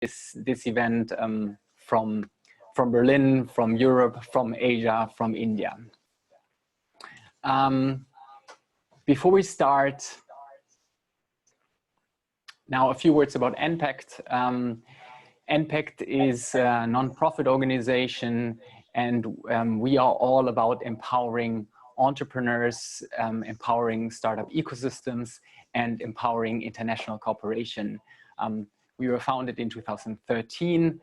this event from Berlin, from Europe, from Asia, from India. Before we start, now a few words about enpact. enpact is a non-profit organization, and we are all about empowering entrepreneurs, empowering startup ecosystems, and empowering international cooperation. We were founded in 2013,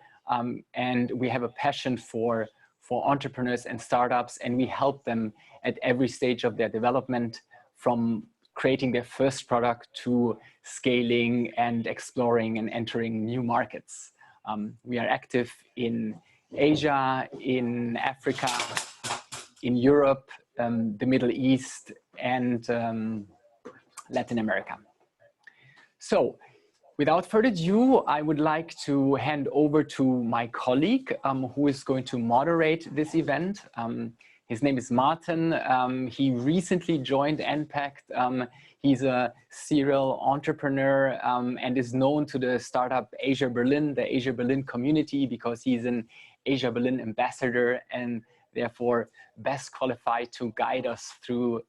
and we have a passion for entrepreneurs and startups, and we help them at every stage of their development, from creating their first product to scaling and exploring and entering new markets. We are active in Asia, in Africa, in Europe, the Middle East, and Latin America. So, without further ado, I would like to hand over to my colleague who is going to moderate this event. His name is Matren. He recently joined enpact. He's a serial entrepreneur and is known to the startup AsiaBerlin, the AsiaBerlin community, because he's an AsiaBerlin ambassador and therefore best qualified to guide us through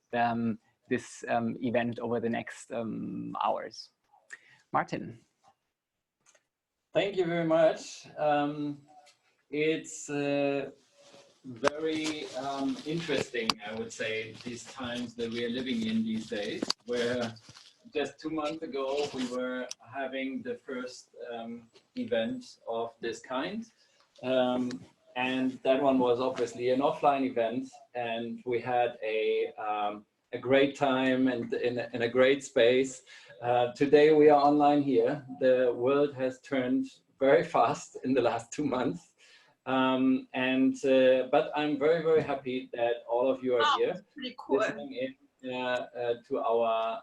this event over the next hours. Martin. Thank you very much. It's very interesting, I would say, these times that we are living in these days, where just 2 months ago we were having the first event of this kind. And that one was obviously an offline event, and we had a great time and in a great space. Today we are online here. The world has turned very fast in the last 2 months. But I'm very, very happy that all of you are here, pretty cool. Listening in to our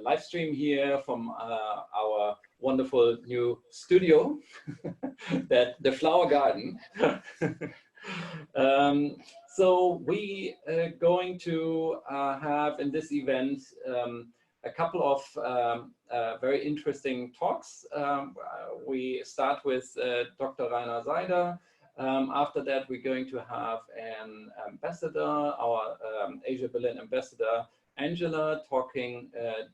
live stream here from our wonderful new studio, the Flower Garden. So we are going to have in this event a couple of very interesting talks. We start with Dr. Rainer Seider. After that, we're going to have an ambassador, our AsiaBerlin Ambassador, Angela, talking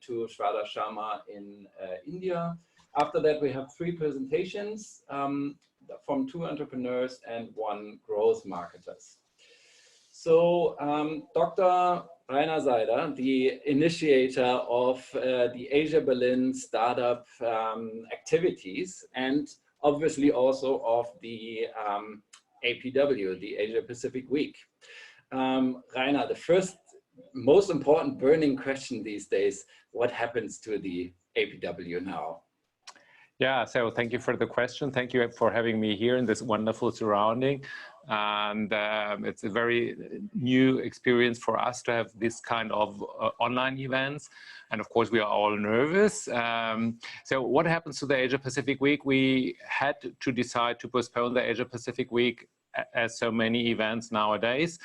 to Shradha Sharma in India. After that, we have 3 presentations from 2 entrepreneurs and 1 growth marketers. So Dr. Rainer Seider, the initiator of the AsiaBerlin startup activities, and obviously also of the APW, the Asia Pacific Week. Rainer, the first most important burning question these days, what happens to the APW now? Yeah, so thank you for the question. Thank you for having me here in this wonderful surrounding. And it's a very new experience for us to have this kind of online events. And of course, we are all nervous. So what happens to the Asia Pacific Week? We had to decide to postpone the Asia Pacific Week, as so many events nowadays.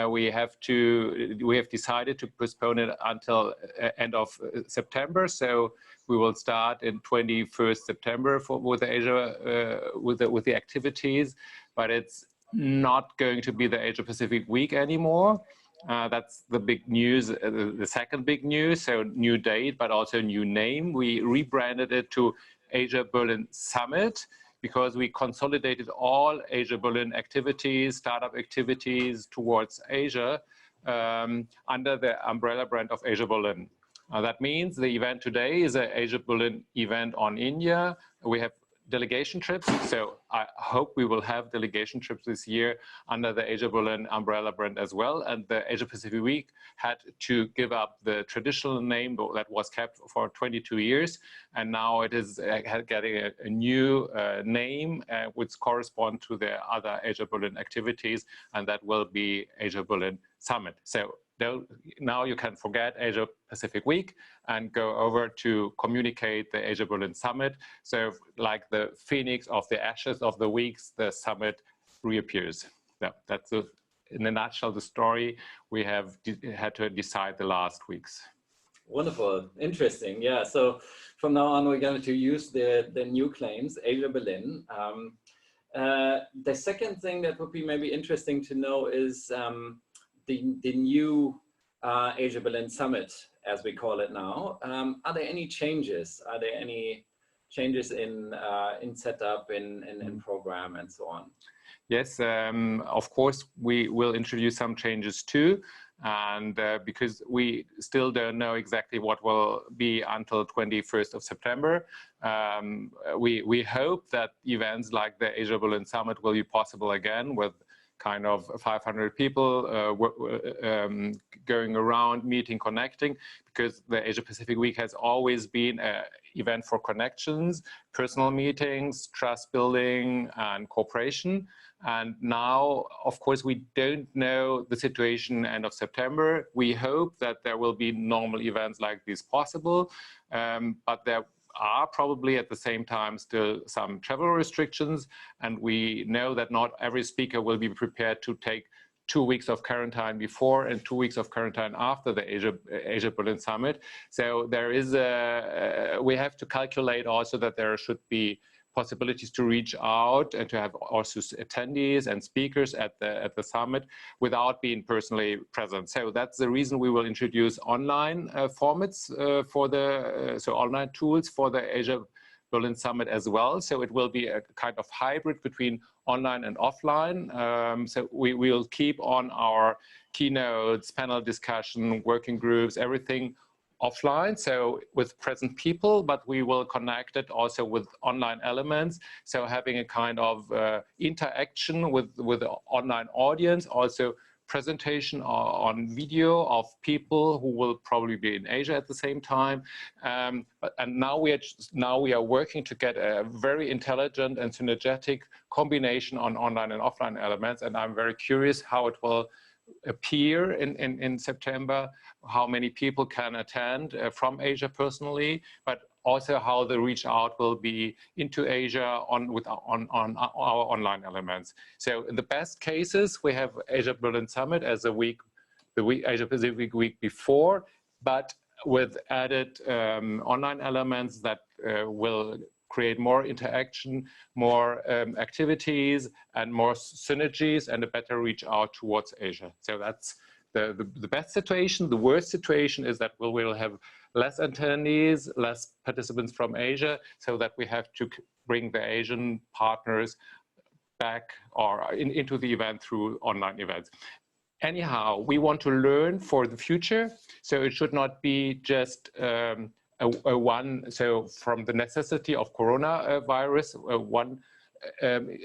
We have decided to postpone it until end of September. So we will start in 21st September with the Asia with the activities, but it's not going to be the Asia Pacific Week anymore. That's the big news, the second big news. So new date, but also new name. We rebranded it to AsiaBerlin Summit, because we consolidated all AsiaBerlin activities, startup activities towards Asia under the umbrella brand of AsiaBerlin. That means the event today is an AsiaBerlin event on India. We have delegation trips, so I hope we will have delegation trips this year under the AsiaBerlin umbrella brand as well. And the Asia Pacific Week had to give up the traditional name that was kept for 22 years, and now it is getting a new name which corresponds to the other AsiaBerlin activities, and that will be AsiaBerlin Summit. So now you can forget Asia Pacific Week and go over to communicate the AsiaBerlin Summit. So like the phoenix of the ashes of the weeks, the summit reappears. Yeah, that's in a nutshell the story we have had to decide the last weeks. Wonderful, interesting. Yeah, so from now on, we're going to use the new claims, Asia Berlin. The second thing that would be maybe interesting to know is the new Asia Berlin Summit, as we call it now. Are there any changes? Are there any changes in setup, in program, and so on? Yes, of course, we will introduce some changes too. And because we still don't know exactly what will be until 21st of September, we hope that events like the Asia Berlin Summit will be possible again with kind of 500 people going around, meeting, connecting, because the Asia Pacific Week has always been an event for connections, personal meetings, trust building, and cooperation. And now, of course, we don't know the situation end of September. We hope that there will be normal events like this possible, but there are probably at the same time still some travel restrictions, and we know that not every speaker will be prepared to take 2 weeks of quarantine before and 2 weeks of quarantine after the Asia Berlin Summit. So there is we have to calculate also that there should be possibilities to reach out and to have also attendees and speakers at the summit without being personally present. So that's the reason we will introduce online formats for the online tools for the Asia Berlin Summit as well. So it will be a kind of hybrid between online and offline. So we will keep on our keynotes, panel discussion, working groups, everything offline, so with present people, but we will connect it also with online elements. So having a kind of interaction with the online audience, also presentation on video of people who will probably be in Asia at the same time. And now we are working to get a very intelligent and synergetic combination on online and offline elements. And I'm very curious how it will appear in September, how many people can attend from Asia personally, but also how the reach out will be into Asia on our online elements. So in the best cases, we have Asia Berlin Summit as the Asia Pacific Week before, but with added online elements that will create more interaction, more activities, and more synergies, and a better reach out towards Asia. So that's the best situation. The worst situation is that we will have less attendees, less participants from Asia, so that we have to bring the Asian partners back or into the event through online events. Anyhow, we want to learn for the future, so it should not be just from the necessity of coronavirus,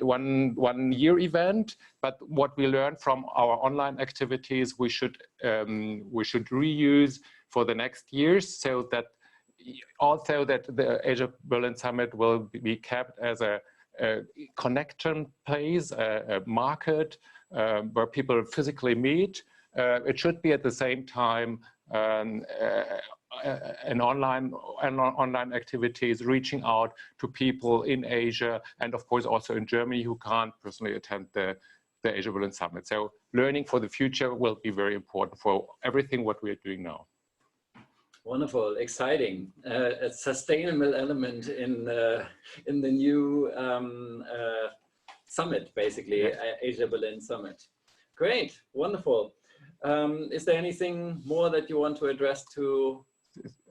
one year event, but what we learn from our online activities, we should reuse for the next years, so that also that the Asia Berlin Summit will be kept as a connection place, a market where people physically meet. It should be at the same time an online activities reaching out to people in Asia, and of course also in Germany who can't personally attend the Asia Berlin Summit. So learning for the future will be very important for everything what we are doing now. Wonderful, exciting. A sustainable element in the new summit, basically, yes. Asia Berlin Summit. Great, wonderful. Is there anything more that you want to address to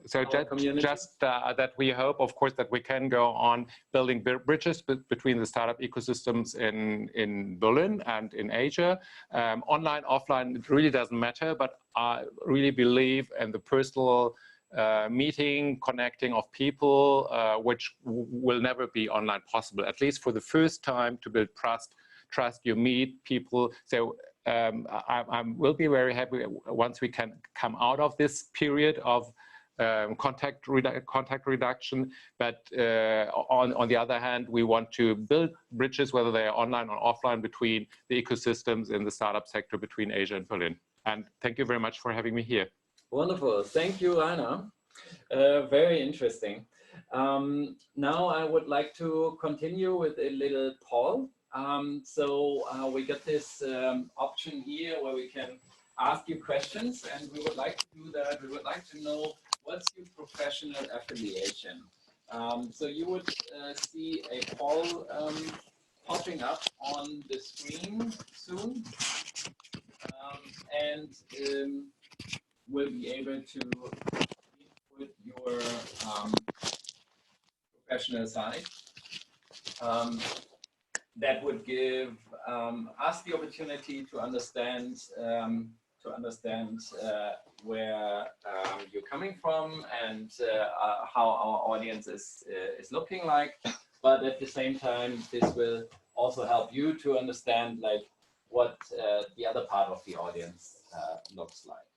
just that we hope, of course, that we can go on building bridges between the startup ecosystems in Berlin and in Asia. Online, offline, it really doesn't matter, but I really believe in the personal meeting, connecting of people, which will never be online possible, at least for the first time. To build trust, you meet people. So I will be very happy once we can come out of this period of contact reduction, but on the other hand, we want to build bridges, whether they are online or offline, between the ecosystems in the startup sector between Asia and Berlin. And thank you very much for having me here. Wonderful, thank you, Rainer. Very interesting. Now I would like to continue with a little poll. So we got this option here where we can ask you questions, and we would like to do that. We would like to know what's your professional affiliation? So you would see a poll popping up on the screen soon, and will be able to put your professional side. That would give us the opportunity to understand where you're coming from and how our audience is looking like. But at the same time, this will also help you to understand like what the other part of the audience looks like.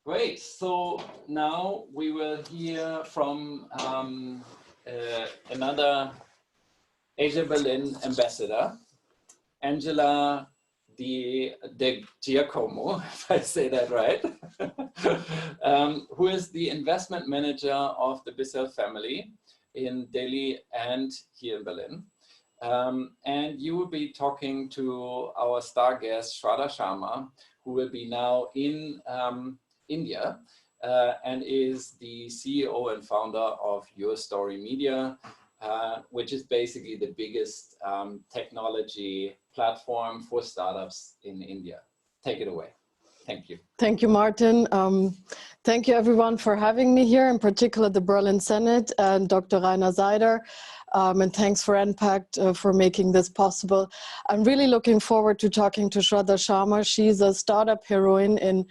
Great. So now we will hear from another AsiaBerlin Ambassador, Angela de Giacomo, if I say that right, who is the investment manager of the Bissell family in Delhi and here in Berlin. And you will be talking to our star guest, Shradha Sharma, who will be now in India and is the CEO and founder of YourStory Media, which is basically the biggest technology platform for startups in India. Take it away. Thank you. Thank you, Martin. Thank you, everyone, for having me here, in particular the Berlin Senate and Dr. Rainer Seider. And thanks for enpact for making this possible. I'm really looking forward to talking to Shradha Sharma. She's a startup heroine in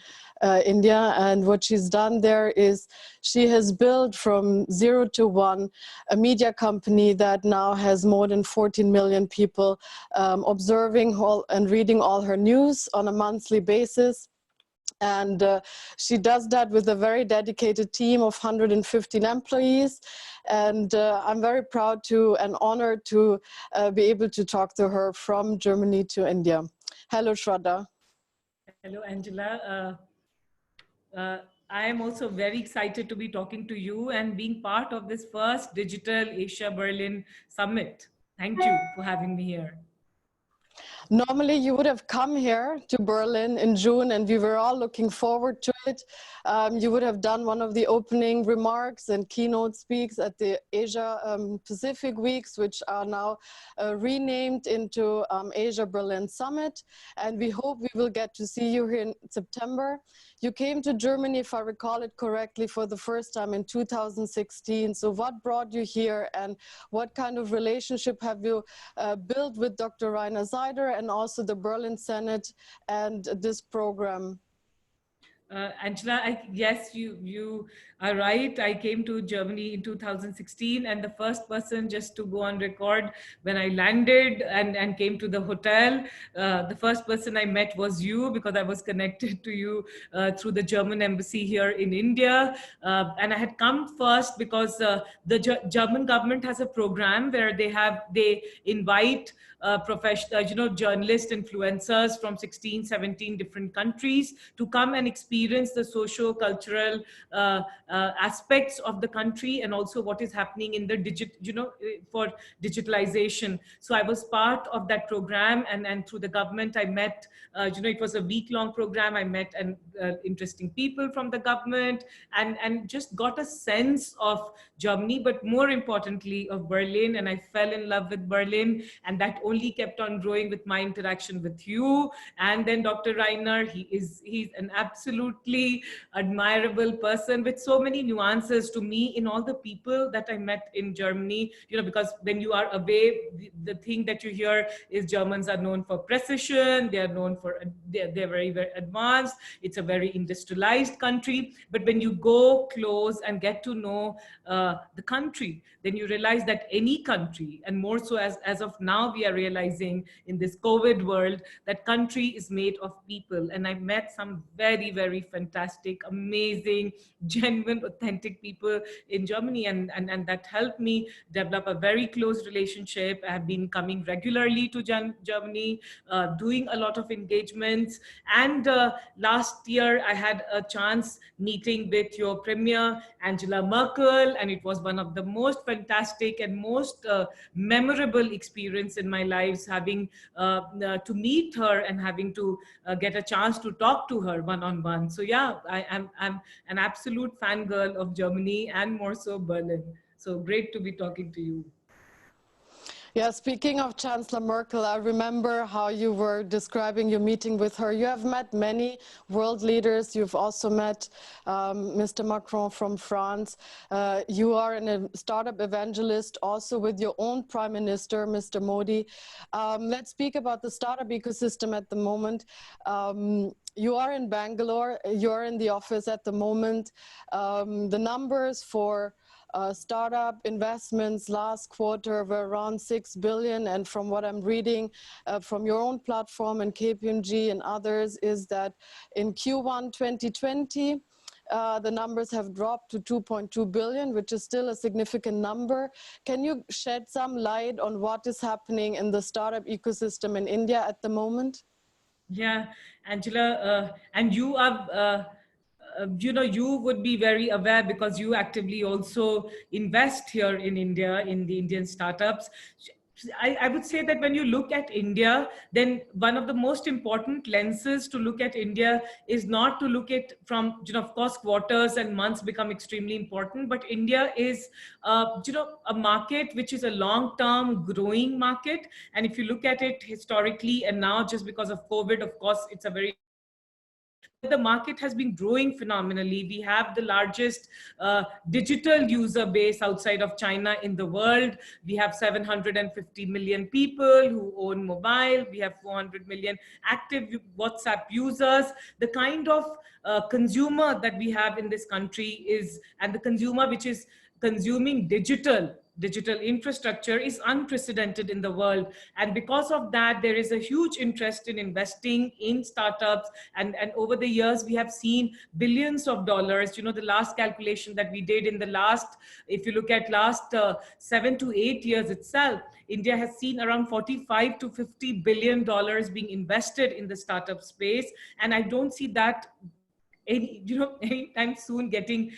India, and what she's done there is she has built from 0 to 1 a media company that now has more than 14 million people observing and reading all her news on a monthly basis. And she does that with a very dedicated team of 115 employees. And I'm very proud to and honored to be able to talk to her from Germany to India. Hello, Shradha. Hello, Angela. I am also very excited to be talking to you and being part of this first Digital Asia Berlin Summit. Thank you for having me here. Normally, you would have come here to Berlin in June, and we were all looking forward to it. You would have done one of the opening remarks and keynote speaks at the Asia Pacific Weeks, which are now renamed into Asia Berlin Summit. And we hope we will get to see you here in September. You came to Germany, if I recall it correctly, for the first time in 2016. So what brought you here, and what kind of relationship have you built with Dr. Rainer Seider and also the Berlin Senate and this program? Angela, yes, you are right. I came to Germany in 2016, and the first person, just to go on record, when I landed and came to the hotel, the first person I met was you, because I was connected to you through the German embassy here in India. And I had come first because the German government has a program where they invite professional, journalists, influencers from 16, 17 different countries to come and experience the socio-cultural aspects of the country, and also what is happening in the for digitalization. So I was part of that program, and through the government I met, it was a week-long program. I met interesting people from the government and just got a sense of Germany, but more importantly of Berlin, and I fell in love with Berlin, and that only kept on growing with my interaction with you. And then Dr. Rainer, he's an absolutely admirable person with so many nuances to me in all the people that I met in Germany, because when you are away, the thing that you hear is Germans are known for precision, they are known for, they're very, very advanced, it's a very industrialized country. But when you go close and get to know the country, then you realize that any country, and more so as of now we are realizing in this COVID world, that country is made of people. And I met some very, very fantastic, amazing, genuine, authentic people in Germany, and that helped me develop a very close relationship. I have been coming regularly to Germany, doing a lot of engagements. And last year I had a chance meeting with your Premier Angela Merkel, and it was one of the most fantastic and most memorable experience in my life, having to meet her and having to get a chance to talk to her one-on-one. on. So yeah, I'm an absolute fangirl of Germany and more so Berlin. So great to be talking to you. Yeah, speaking of Chancellor Merkel, I remember how you were describing your meeting with her. You have met many world leaders. You've also met Mr. Macron from France. You are a startup evangelist also with your own Prime Minister, Mr. Modi. Let's speak about the startup ecosystem at the moment. You are in Bangalore. You're in the office at the moment. The numbers for startup investments last quarter were around 6 billion, and from what I'm reading from your own platform and KPMG and others is that in Q1 2020 the numbers have dropped to 2.2 billion, which is still a significant number. Can you shed some light on what is happening in the startup ecosystem in India at the moment? Yeah, Angela, and you are you know, you would be very aware because you actively also invest here in India, in the Indian startups. I would say that when you look at India, then one of the most important lenses to look at India is not to look at from, you know, of course, quarters and months become extremely important, but India is, you know, a market which is a long-term growing market. And if you look at it historically and now just because of COVID, of course, it's a very but the market has been growing phenomenally. We have the largest digital user base outside of China in the world. We have 750 million people who own mobile. We have 400 million active WhatsApp users. The kind of consumer that we have in this country is, and the consumer which is consuming digital infrastructure is unprecedented in the world. And because of that, there is a huge interest in investing in startups. And over the years, we have seen billions of dollars. You know, the last calculation that we did in the last, if you look at last 7 to 8 years itself, India has seen around 45 to 50 billion dollars being invested in the startup space. And I don't see that anytime soon getting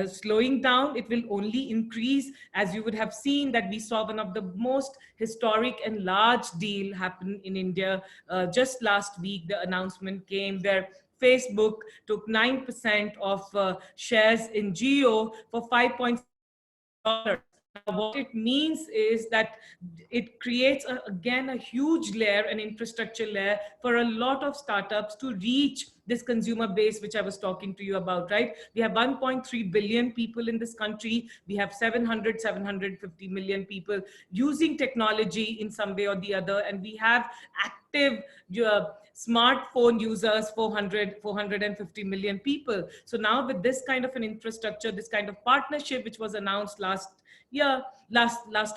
slowing down. It will only increase, as you would have seen that we saw one of the most historic and large deal happen in India just last week. The announcement came where Facebook took 9% of shares in Geo for $5.6 billion. What it means is that it creates again a huge layer, an infrastructure layer for a lot of startups to reach this consumer base which I was talking to you about, right? We have 1.3 billion people in this country. We have 750 million people using technology in some way or the other, and we have active smartphone users, 450 million people. So now with this kind of an infrastructure, this kind of partnership which was announced last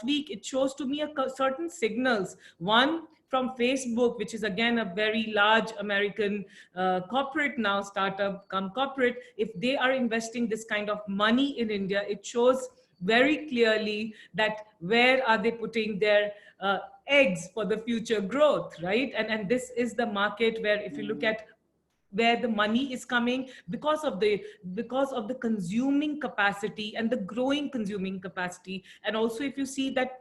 week, it shows to me certain signals. One, from Facebook, which is again a very large American corporate now, startup come corporate. If they are investing this kind of money in India, it shows very clearly that where are they putting their eggs for the future growth, right? And this is the market where if you look at where the money is coming because of the consuming capacity and the growing consuming capacity. And also if you see that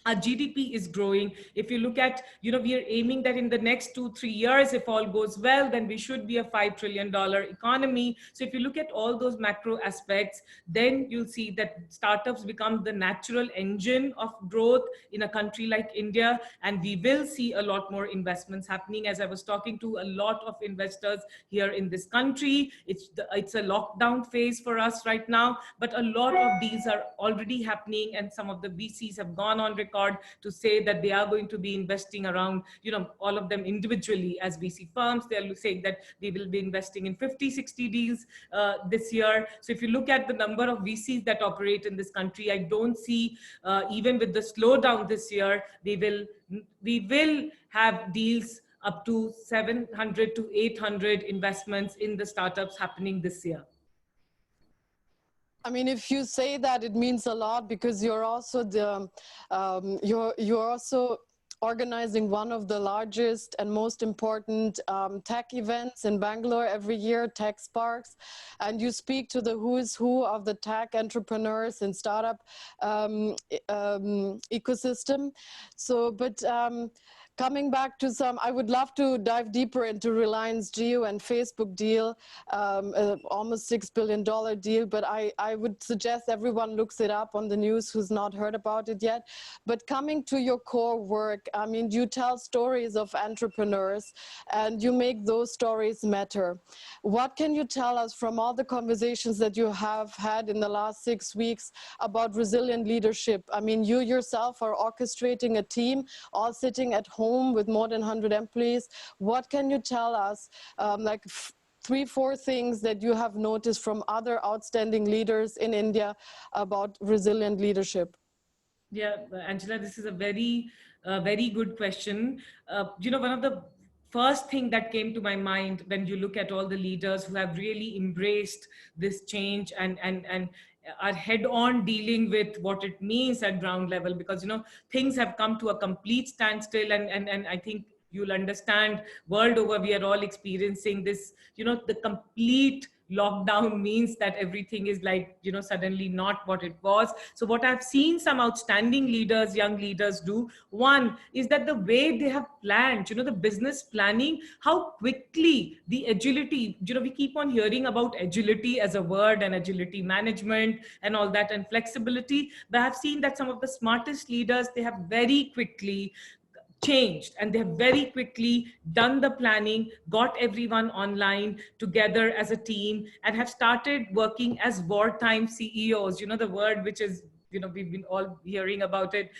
our GDP is growing. If you look at, you know, we are aiming that in the next 2-3 years, if all goes well, then we should be a $5 trillion economy. So if you look at all those macro aspects, then you'll see that startups become the natural engine of growth in a country like India. And we will see a lot more investments happening. As I was talking to a lot of investors here in this country, it's a lockdown phase for us right now, but a lot of these are already happening. And some of the VCs have gone on record to say that they are going to be investing around, you know, all of them individually as VC firms. They are saying that they will be investing in 50-60 deals this year. So if you look at the number of VCs that operate in this country, I don't see, even with the slowdown this year, we will have deals up to 700 to 800 investments in the startups happening this year. I mean, if you say that, it means a lot because you're also you're also organizing one of the largest and most important tech events in Bangalore every year, Tech Sparks, and you speak to the who is who of the tech entrepreneurs and startup ecosystem. So, but Coming back to some, I would love to dive deeper into Reliance Jio and Facebook deal, almost $6 billion deal, but I would suggest everyone looks it up on the news who's not heard about it yet. But coming to your core work, I mean, you tell stories of entrepreneurs and you make those stories matter. What can you tell us from all the conversations that you have had in the last 6 weeks about resilient leadership? I mean, you yourself are orchestrating a team, all sitting at home with more than 100 employees. What can you tell us, like 3-4 things that you have noticed from other outstanding leaders in India about resilient leadership? Yeah, Angela, this is a very, very good question. You know, one of the first thing that came to my mind when you look at all the leaders who have really embraced this change and are head on dealing with what it means at ground level, because, you know, things have come to a complete standstill, and I think you'll understand world over, we are all experiencing this, you know, the complete lockdown means that everything is like, you know, suddenly not what it was. So what I've seen some outstanding leaders, young leaders do, one is that the way they have planned, you know, the business planning, how quickly the agility, you know, we keep on hearing about agility as a word and agility management and all that and flexibility, but I've seen that some of the smartest leaders, they have very quickly changed and they have very quickly done the planning, got everyone online together as a team, and have started working as wartime CEOs, you know, the word which is, you know, we've been all hearing about it,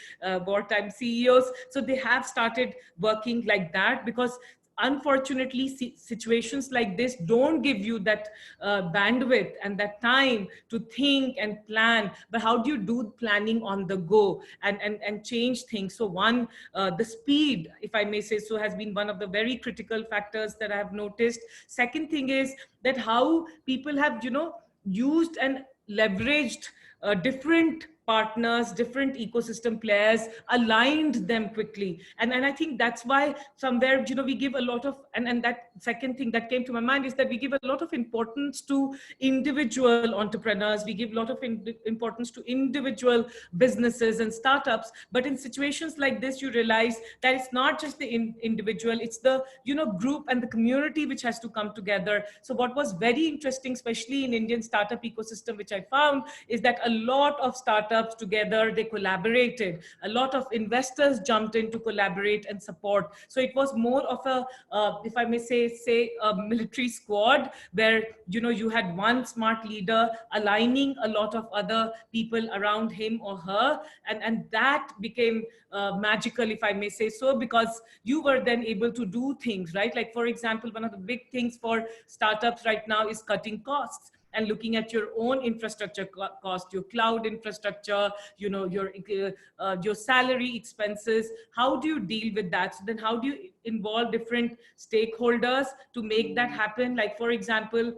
wartime CEOs. So they have started working like that, because unfortunately situations like this don't give you that bandwidth and that time to think and plan. But how do you do planning on the go and change things? So one, the speed, if I may say so, has been one of the very critical factors that I have noticed. Second thing is that how people have, you know, used and leveraged different partners, different ecosystem players, aligned them quickly. And I think that's why somewhere, you know, we give a lot of, and that second thing that came to my mind is that we give a lot of importance to individual entrepreneurs. We give a lot of importance to individual businesses and startups. But in situations like this, you realize that it's not just the individual, it's the, you know, group and the community which has to come together. So what was very interesting, especially in Indian startup ecosystem, which I found, is that a lot of startups together, they collaborated. A lot of investors jumped in to collaborate and support. So it was more of a, if I may say a military squad, where, you know, you had one smart leader aligning a lot of other people around him or her, and that became magical, if I may say so, because you were then able to do things, right? Like, for example, one of the big things for startups right now is cutting costs and looking at your own infrastructure cost, your cloud infrastructure, you know, your salary expenses. How do you deal with that? So then how do you involve different stakeholders to make that happen? Like, for example,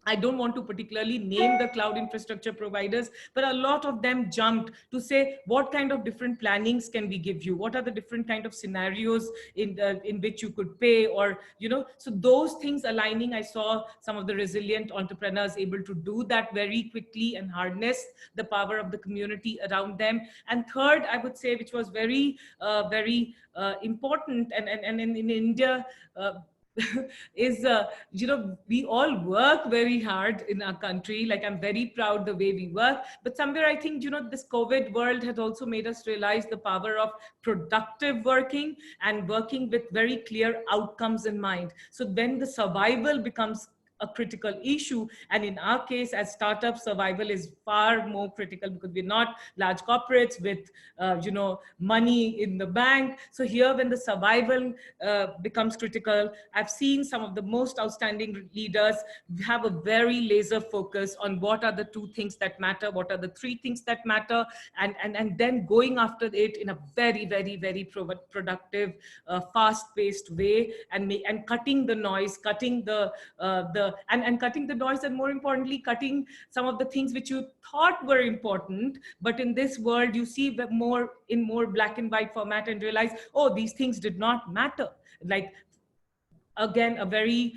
I don't want to particularly name the cloud infrastructure providers, but a lot of them jumped to say, what kind of different plannings can we give you? What are the different kind of scenarios in which you could pay, or, you know, so those things aligning, I saw some of the resilient entrepreneurs able to do that very quickly and harness the power of the community around them. And third, I would say, which was very, very important, and in India, is, you know, we all work very hard in our country. Like, I'm very proud the way we work, but somewhere I think, you know, this COVID world has also made us realize the power of productive working and working with very clear outcomes in mind. So when the survival becomes a critical issue, and in our case as startups, survival is far more critical, because we're not large corporates with you know, money in the bank. So here, when the survival becomes critical, I've seen some of the most outstanding leaders have a very laser focus on what are the 2 things that matter, what are the 3 things that matter, and then going after it in a very, very, very productive, fast-paced way, and cutting the noise, cutting the cutting the noise, and more importantly, cutting some of the things which you thought were important, but in this world you see the more black and white format and realize, oh, these things did not matter. Like, again, a very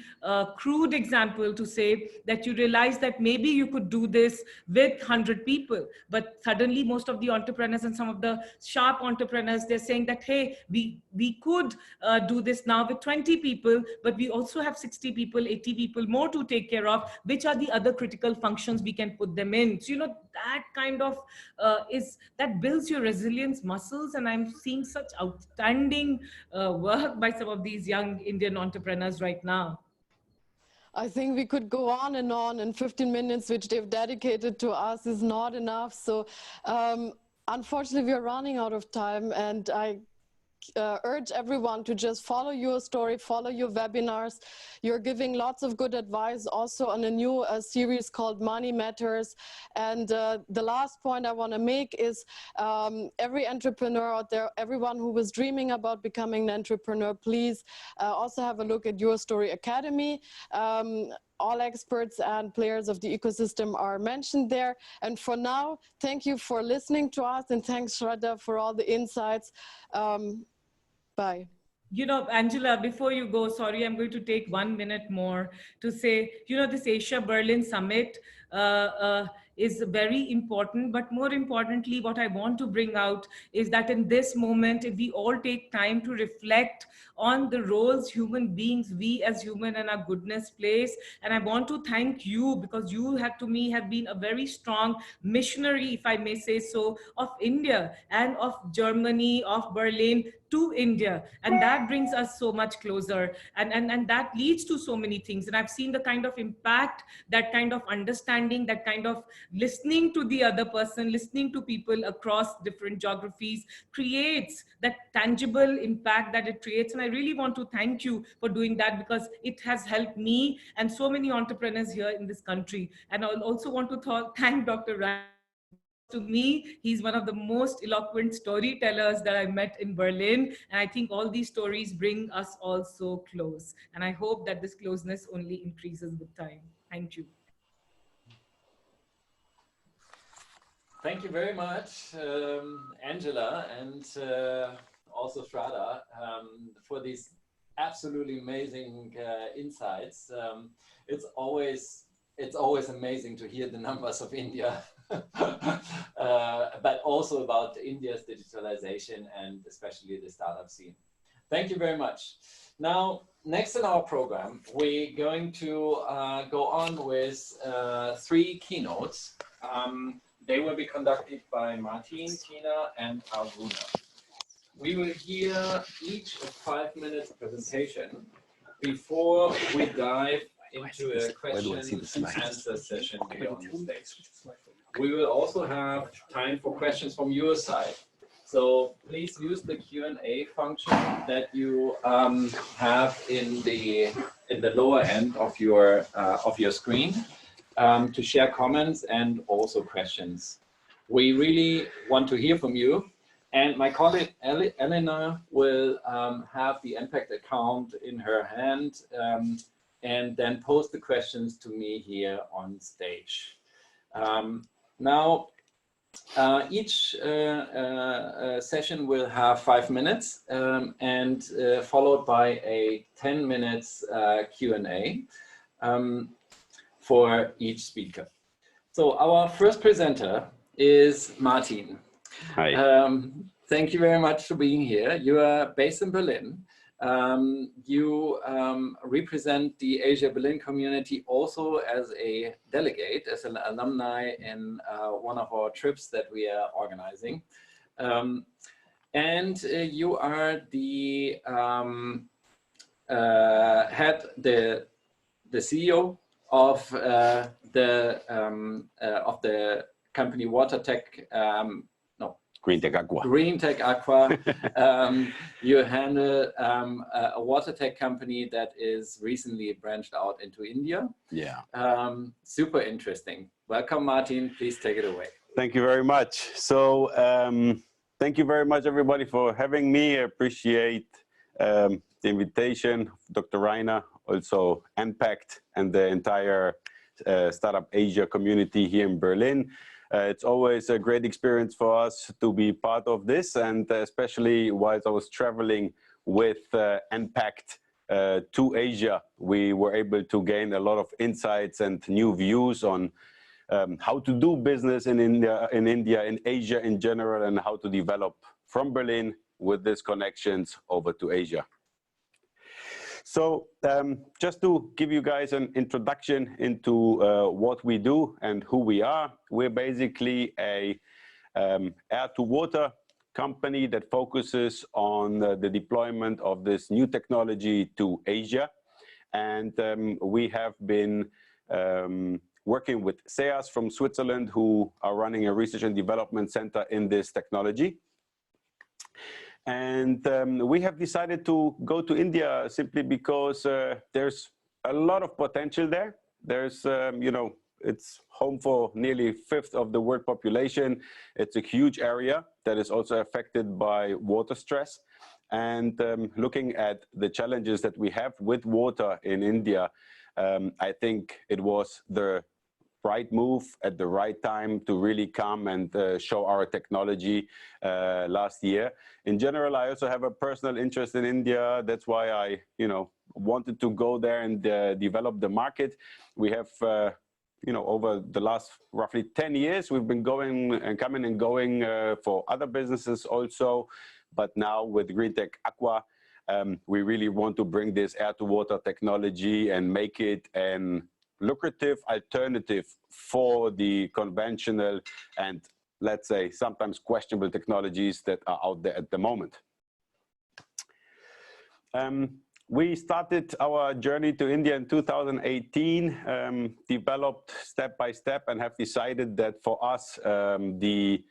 crude example to say that you realize that maybe you could do this with 100 people, but suddenly most of the entrepreneurs and some of the sharp entrepreneurs, they're saying that, hey, we could do this now with 20 people, but we also have 60 people, 80 people more to take care of. Which are the other critical functions we can put them in? So, you know, that kind of that builds your resilience muscles. And I'm seeing such outstanding work by some of these young Indian entrepreneurs right now. I think we could go on, and 15 minutes which they've dedicated to us is not enough. So unfortunately, we are running out of time, and I urge everyone to just follow YourStory, follow your webinars. You're giving lots of good advice also on a new series called Money Matters. And the last point I want to make is every entrepreneur out there, everyone who was dreaming about becoming an entrepreneur, please also have a look at YourStory Academy. All experts and players of the ecosystem are mentioned there. And for now, thank you for listening to us, and thanks, Shradha, for all the insights. Bye. You know, Angela, before you go, sorry, I'm going to take 1 minute more to say, you know, this AsiaBerlin Summit is very important, but more importantly, what I want to bring out is that in this moment, if we all take time to reflect on the roles human beings, we as human and our goodness plays. And I want to thank you, because you have, to me, have been a very strong missionary, if I may say so, of India and of Germany, of Berlin to India. And that brings us so much closer. And that leads to so many things. And I've seen the kind of impact, that kind of understanding, that kind of listening to the other person, listening to people across different geographies creates that tangible impact that it creates. And I really want to thank you for doing that, because it has helped me and so many entrepreneurs here in this country. And I also want to thank Dr. Ryan, because to me, he's one of the most eloquent storytellers that I met in Berlin. And I think all these stories bring us all so close. And I hope that this closeness only increases with time. Thank you. Thank you very much, Angela, and also Shradha, for these absolutely amazing insights. It's always amazing to hear the numbers of India, but also about India's digitalization and especially the startup scene. Thank you very much. Now, next in our program, we're going to go on with 3 keynotes. They will be conducted by Martin, Tina, and Aruna. We will hear each a 5 minutes presentation before we dive into a question and answer session here on the stage. We will also have time for questions from your side. So please use the Q&A function that you have in the lower end of your screen to share comments and also questions. We really want to hear from you. And my colleague Elena will have the enpact account in her hand and then post the questions to me here on stage. Now, each session will have 5 minutes and followed by a 10 minutes Q&A for each speaker. So our first presenter is Martin. Hi. Thank you very much for being here. You are based in Berlin. You represent the AsiaBerlin community also as a delegate, as an alumni in one of our trips that we are organizing. And you are the the CEO of the company WaterTech. Green Tech Aqua. Green Tech Aqua. You handle a water tech company that is recently branched out into India. Yeah. Super interesting. Welcome, Martin. Please take it away. Thank you very much. So thank you very much, everybody, for having me. I appreciate the invitation, Dr. Rainer, also enpact, and the entire Startup Asia community here in Berlin. It's always a great experience for us to be part of this, and especially whilst I was traveling with enpact to Asia, we were able to gain a lot of insights and new views on how to do business in India, in Asia in general, and how to develop from Berlin with these connections over to Asia. So just to give you guys an introduction into what we do and who we are, we're basically a air-to-water company that focuses on the deployment of this new technology to Asia. And we have been working with SEAS from Switzerland, who are running a research and development center in this technology. And we have decided to go to India simply because there's a lot of potential there. There's, you know, it's home for nearly 1/5 of the world population. It's a huge area that is also affected by water stress. And looking at the challenges that we have with water in India, I think it was the right move at the right time to really come and show our technology last year. In general, I also have a personal interest in India. That's why I, you know, wanted to go there and develop the market. We have, you know, over the last roughly 10 years, we've been going and coming and going for other businesses also. But now with GreenTech Aqua, we really want to bring this air-to-water technology and make it an lucrative alternative for the conventional and, let's say, sometimes questionable technologies that are out there at the moment. We started our journey to India in 2018, developed step by step, and have decided that for us, the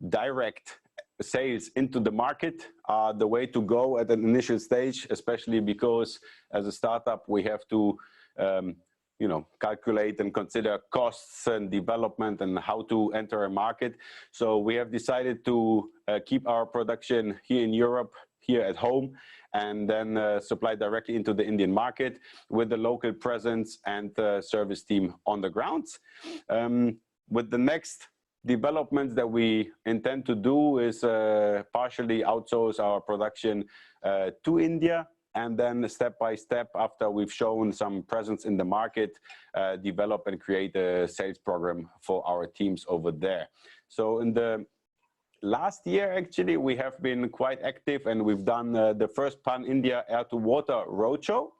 direct sales into the market are the way to go at an initial stage, especially because as a startup, we have to you know, calculate and consider costs and development and how to enter a market. So we have decided to keep our production here in Europe, here at home, and then supply directly into the Indian market with the local presence and service team on the grounds. With the next developments that we intend to do is partially outsource our production to India, and then step by step, after we've shown some presence in the market, develop and create a sales program for our teams over there. So in the last year, actually, we have been quite active, and we've done the first Pan-India air-to-water roadshow,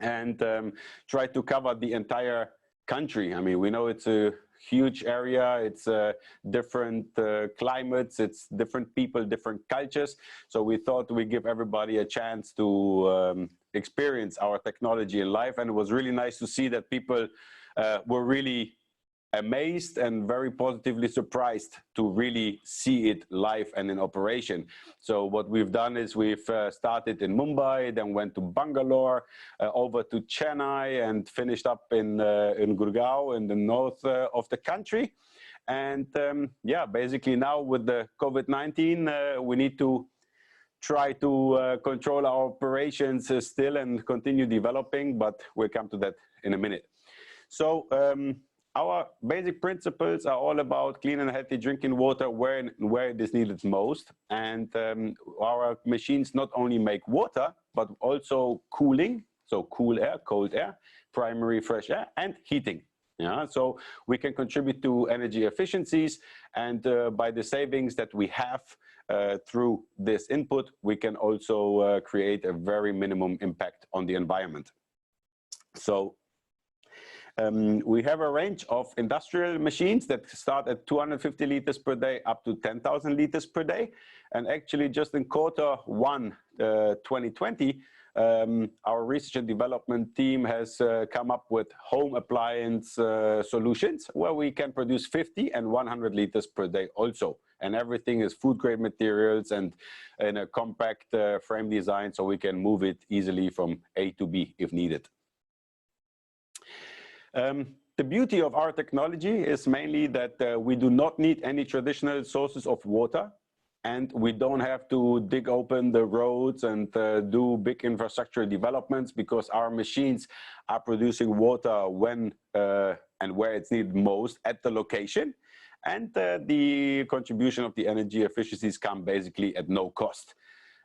and tried to cover the entire country. I mean, we know it's a huge area, it's different climates, it's different people, different cultures. So we thought we'd give everybody a chance to experience our technology in life. And it was really nice to see that people were really amazed and very positively surprised to really see it live and in operation. So what we've done is we've started in Mumbai, then went to Bangalore, over to Chennai, and finished up in Gurgaon in the north of the country. And yeah, basically now with the COVID-19, we need to try to control our operations still and continue developing, but we'll come to that in a minute. So our basic principles are all about clean and healthy drinking water where it is needed most. And our machines not only make water, but also cooling, so cool air, cold air, primary fresh air, and heating. Yeah, so we can contribute to energy efficiencies, and by the savings that we have through this input, we can also create a very minimum impact on the environment. So we have a range of industrial machines that start at 250 liters per day up to 10,000 liters per day. And actually just in Q1 2020, our research and development team has come up with home appliance solutions where we can produce 50 and 100 liters per day also. And everything is food grade materials and in a compact frame design, so we can move it easily from A to B if needed. The beauty of our technology is mainly that we do not need any traditional sources of water, and we don't have to dig open the roads and do big infrastructure developments, because our machines are producing water when and where it's needed most at the location. And the contribution of the energy efficiencies come basically at no cost.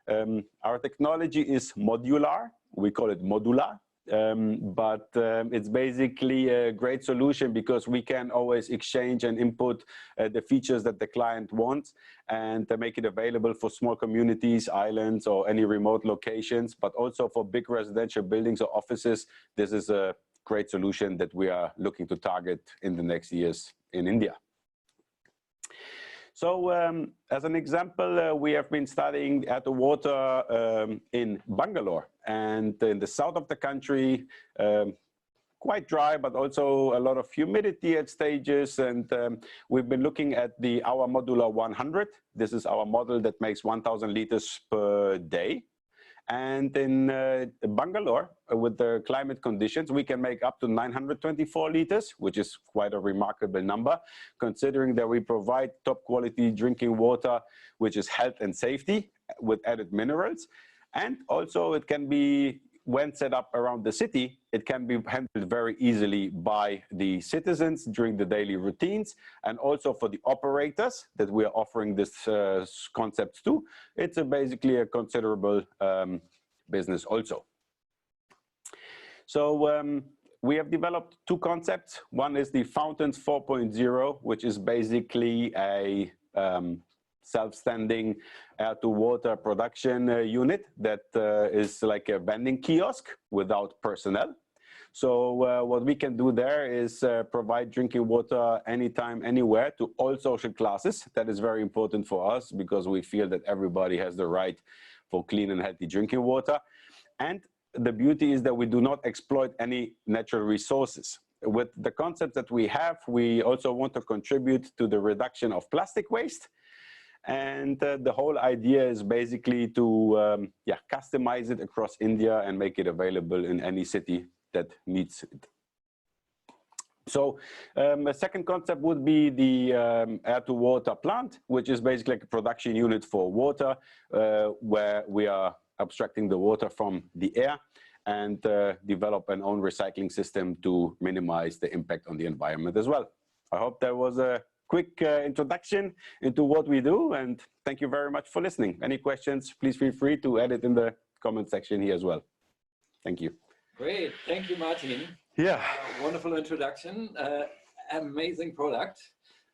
Our technology is modular. We call it modular. But it's basically a great solution because we can always exchange and input the features that the client wants and make it available for small communities, islands, or any remote locations, but also for big residential buildings or offices. This is a great solution that we are looking to target in the next years in India. So as an example, we have been studying air to water in Bangalore, and in the south of the country, quite dry, but also a lot of humidity at stages. And we've been looking at our modular 100. This is our model that makes 1,000 liters per day. And in Bangalore, with the climate conditions, we can make up to 924 liters, which is quite a remarkable number, considering that we provide top quality drinking water, which is health and safety with added minerals. And also it can be, when set up around the city, it can be handled very easily by the citizens during the daily routines, and also for the operators that we are offering this concepts to. It's basically a considerable business also. So we have developed two concepts. One is the Fountains 4.0, which is basically a self-standing air-to-water production unit that is like a vending kiosk without personnel. So what we can do there is provide drinking water anytime, anywhere to all social classes. That is very important for us because we feel that everybody has the right for clean and healthy drinking water. And the beauty is that we do not exploit any natural resources. With the concept that we have, we also want to contribute to the reduction of plastic waste. And the whole idea is basically to customize it across India and make it available in any city that needs it. So a second concept would be the air-to-water plant, which is basically like a production unit for water, where we are abstracting the water from the air and develop an own recycling system to minimize the impact on the environment as well. I hope that was a quick introduction into what we do, and thank you very much for listening. Any questions, please feel free to add it in the comment section here as well. Thank you. Great, thank you, Martin. Yeah. Wonderful introduction, amazing product.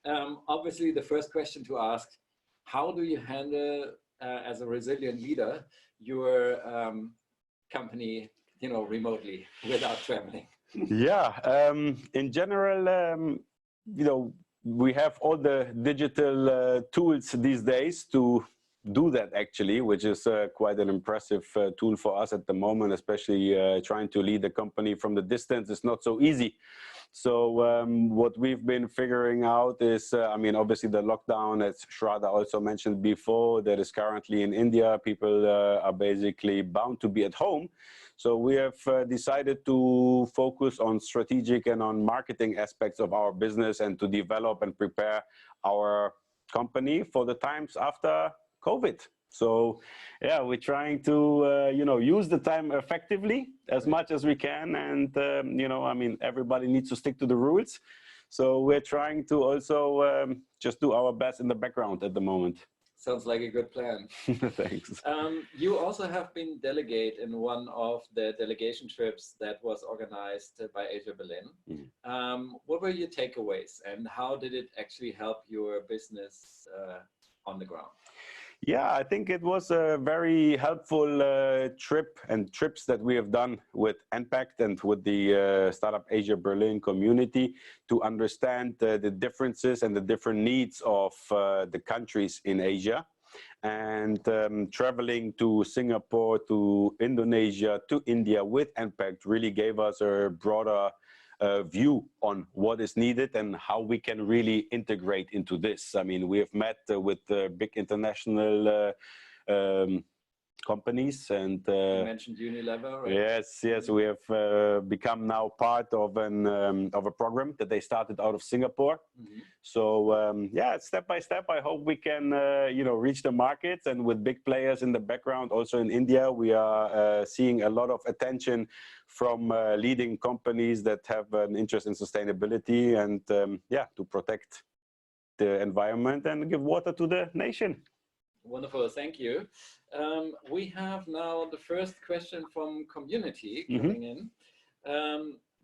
Obviously, the first question to ask, how do you handle, as a resilient leader, your company, remotely without traveling? Yeah, in general, we have all the digital tools these days to do that actually, which is quite an impressive tool for us at the moment, especially trying to lead a company from the distance is not so easy. So what we've been figuring out is, obviously the lockdown, as Shradha also mentioned before, that is currently in India, people are basically bound to be at home. So we have decided to focus on strategic and on marketing aspects of our business and to develop and prepare our company for the times after COVID. So yeah, we're trying to, use the time effectively as much as we can. And, everybody needs to stick to the rules. So we're trying to also just do our best in the background at the moment. Sounds like a good plan. Thanks. You also have been delegate in one of the delegation trips that was organized by AsiaBerlin. Mm-hmm. What were your takeaways and how did it actually help your business on the ground? Yeah, I think it was a very helpful trip and trips that we have done with enpact and with the Startup AsiaBerlin community to understand the differences and the different needs of the countries in Asia. And traveling to Singapore, to Indonesia, to India with enpact really gave us a broader view on what is needed and how we can really integrate into this. I mean, we have met with big international companies and you mentioned Unilever, right? Yes, we have become now part of a program that they started out of Singapore. Mm-hmm. So yeah, step by step, I hope we can reach the markets, and with big players in the background. Also in India, we are seeing a lot of attention from leading companies that have an interest in sustainability and to protect the environment and give water to the nation. Wonderful, thank you. We have now the first question from community coming in.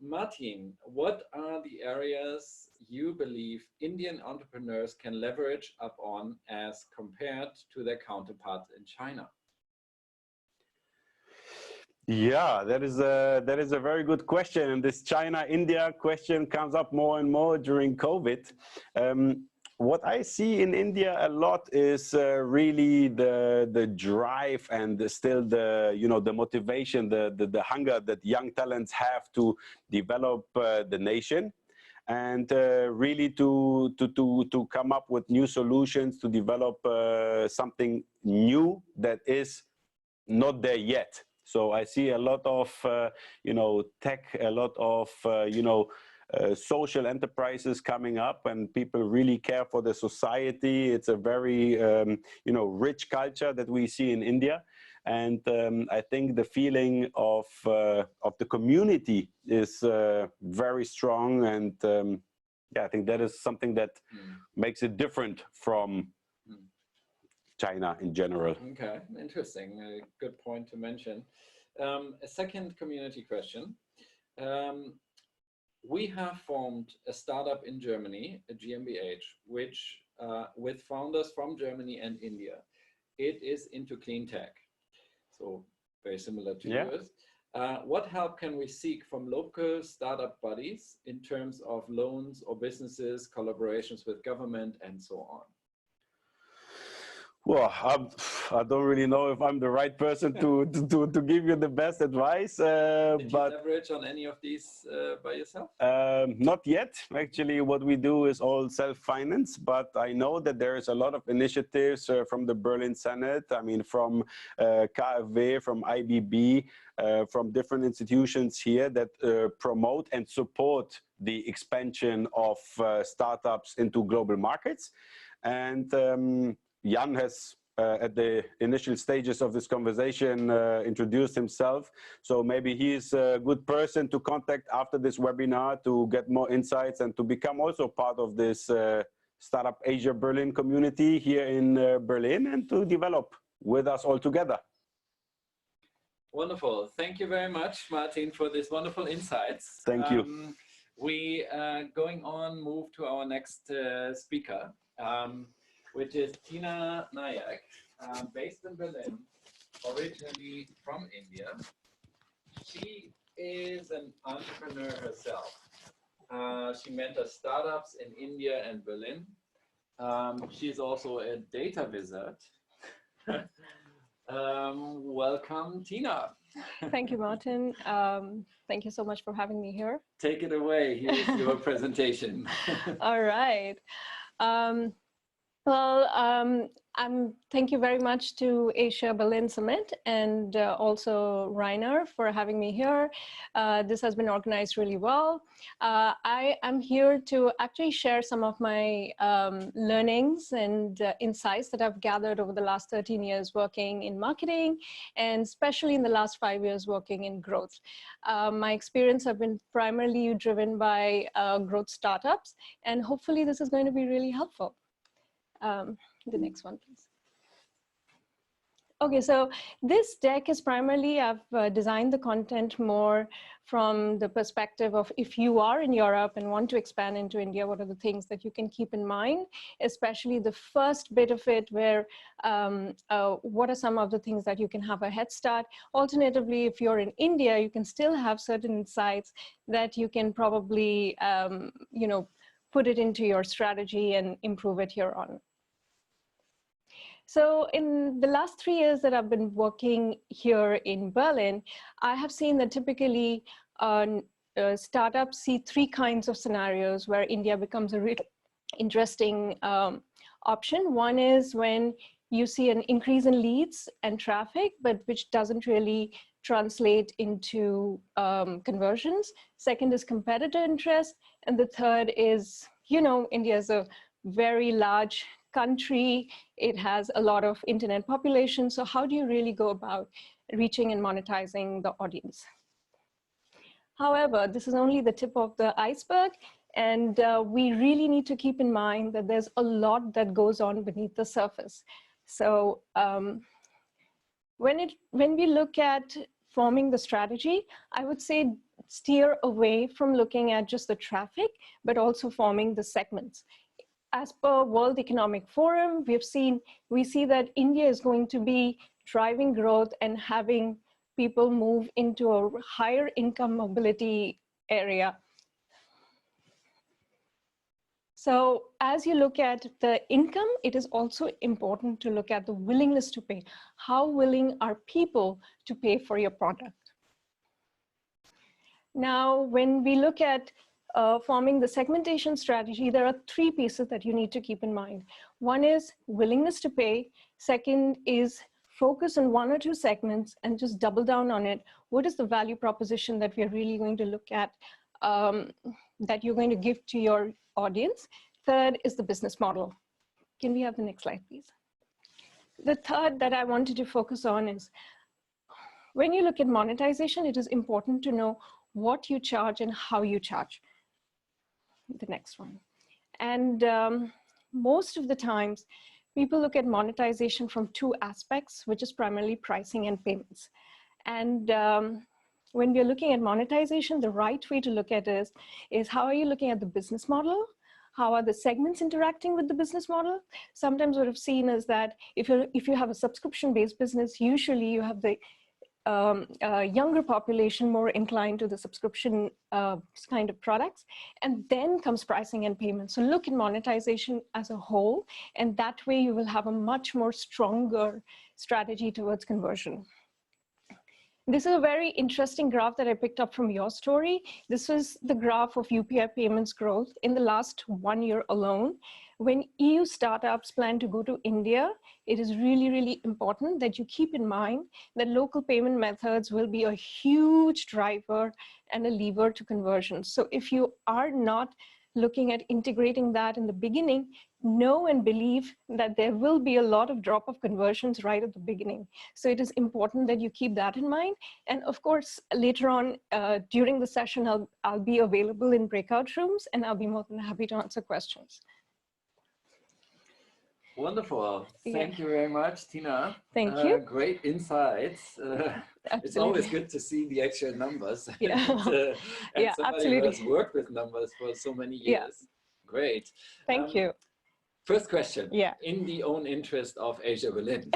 Martin, what are the areas you believe Indian entrepreneurs can leverage upon as compared to their counterparts in China? Yeah, that is a very good question, and this China-India question comes up more and more during COVID. What I see in India a lot is really the drive and still the motivation, the hunger that young talents have to develop the nation, and really to come up with new solutions, to develop something new that is not there yet. So I see a lot of tech, a lot of social enterprises coming up, and people really care for the society. It's a very rich culture that we see in India, and I think the feeling of the community is very strong, and yeah, I think that is something that makes it different from China in general. Okay, interesting. A good point to mention. A second community question. We have formed a startup in Germany, a GmbH, which with founders from Germany and India. It is into clean tech, so very similar to yours. What help can we seek from local startup bodies in terms of loans or businesses, collaborations with government, and so on? Well, I don't really know if I'm the right person to give you the best advice. Did you leverage on any of these by yourself? Not yet. Actually, what we do is all self-finance, but I know that there is a lot of initiatives from the Berlin Senate, I mean, from KfW, from IBB, from different institutions here that promote and support the expansion of startups into global markets. And Jan has, at the initial stages of this conversation, introduced himself. So maybe he is a good person to contact after this webinar to get more insights and to become also part of this Startup Asia Berlin community here in Berlin, and to develop with us all together. Wonderful. Thank you very much, Martin, for these wonderful insights. Thank you. We going on, move to our next speaker. Which is Tina Nayak, based in Berlin, originally from India. She is an entrepreneur herself. She mentors startups in India and Berlin. She's also a data wizard. Welcome, Tina. Thank you, Martin. Thank you so much for having me here. Take it away. Here's your presentation. All right. Thank you very much to AsiaBerlin Summit and also Rainer for having me here. This has been organized really well. I am here to actually share some of my learnings and insights that I've gathered over the last 13 years working in marketing, and especially in the last 5 years working in growth. My experience have been primarily driven by growth startups, and hopefully this is going to be really helpful. The next one, please. Okay, so this deck is primarily, I've designed the content more from the perspective of if you are in Europe and want to expand into India, what are the things that you can keep in mind, especially the first bit of it where what are some of the things that you can have a head start. Alternatively, if you're in India, you can still have certain insights that you can probably, put it into your strategy and improve it here on. So in the last 3 years that I've been working here in Berlin, I have seen that typically startups see 3 kinds of scenarios where India becomes a really interesting option. One is when you see an increase in leads and traffic, but which doesn't really translate into conversions. Second is competitor interest. And the third is, India is a very large country. It has a lot of internet population. So how do you really go about reaching and monetizing the audience? However, this is only the tip of the iceberg. And we really need to keep in mind that there's a lot that goes on beneath the surface. So when we look at forming the strategy, I would say steer away from looking at just the traffic, but also forming the segments. As per World Economic Forum, we see that India is going to be driving growth and having people move into a higher income mobility area. So as you look at the income, it is also important to look at the willingness to pay. How willing are people to pay for your product? Now, when we look at forming the segmentation strategy, there are 3 pieces that you need to keep in mind. One is willingness to pay. Second is focus on 1 or 2 segments and just double down on it. What is the value proposition that we are really going to look at, that you're going to give to your audience? Third is the business model. Can we have the next slide, please? The third that I wanted to focus on is, when you look at monetization, it is important to know what you charge and how you charge. The next one. And most of the times, people look at monetization from 2 aspects, which is primarily pricing and payments. And when we're looking at monetization, the right way to look at it is how are you looking at the business model? How are the segments interacting with the business model? Sometimes what I've seen is that if you have a subscription-based business, usually you have the younger population more inclined to the subscription kind of products, and then comes pricing and payment. So look at monetization as a whole, and that way you will have a much more stronger strategy towards conversion. This is a very interesting graph that I picked up from YourStory. This was the graph of UPI payments growth in the last 1 year alone. When EU startups plan to go to India, it is really, really important that you keep in mind that local payment methods will be a huge driver and a lever to conversion. So if you are not looking at integrating that in the beginning, know and believe that there will be a lot of drop of conversions right at the beginning. So it is important that you keep that in mind. And of course, later on during the session, I'll be available in breakout rooms, and I'll be more than happy to answer questions. Wonderful. Thank you very much, Tina. Thank you. Great insights. It's always good to see the actual numbers. Yeah, and yeah, somebody absolutely. who has worked with numbers for so many years. Yeah. Great. Thank you. First question. Yeah. In the own interest of Asia Berlin.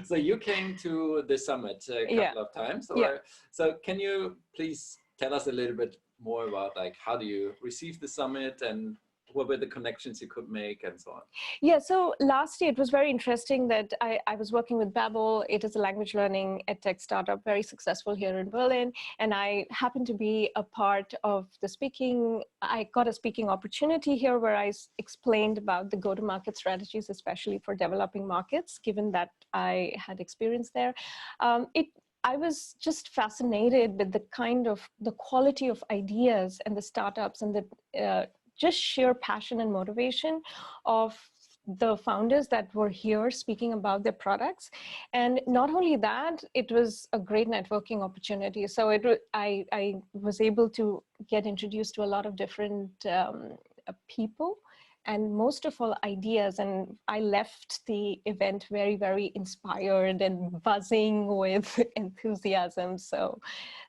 So you came to the summit a couple of times. Or, so can you please tell us a little bit more about how do you receive the summit and what were the connections you could make and so on? Yeah, so last year it was very interesting that I was working with Babbel. It is a language learning edtech startup, very successful here in Berlin. And I happened to be a part of the speaking. I got a speaking opportunity here where I explained about the go-to-market strategies, especially for developing markets, given that I had experience there. I was just fascinated with the quality of ideas and the startups and the just sheer passion and motivation of the founders that were here speaking about their products. And not only that, it was a great networking opportunity. So I was able to get introduced to a lot of different people and most of all ideas. And I left the event very, very inspired and buzzing with enthusiasm. So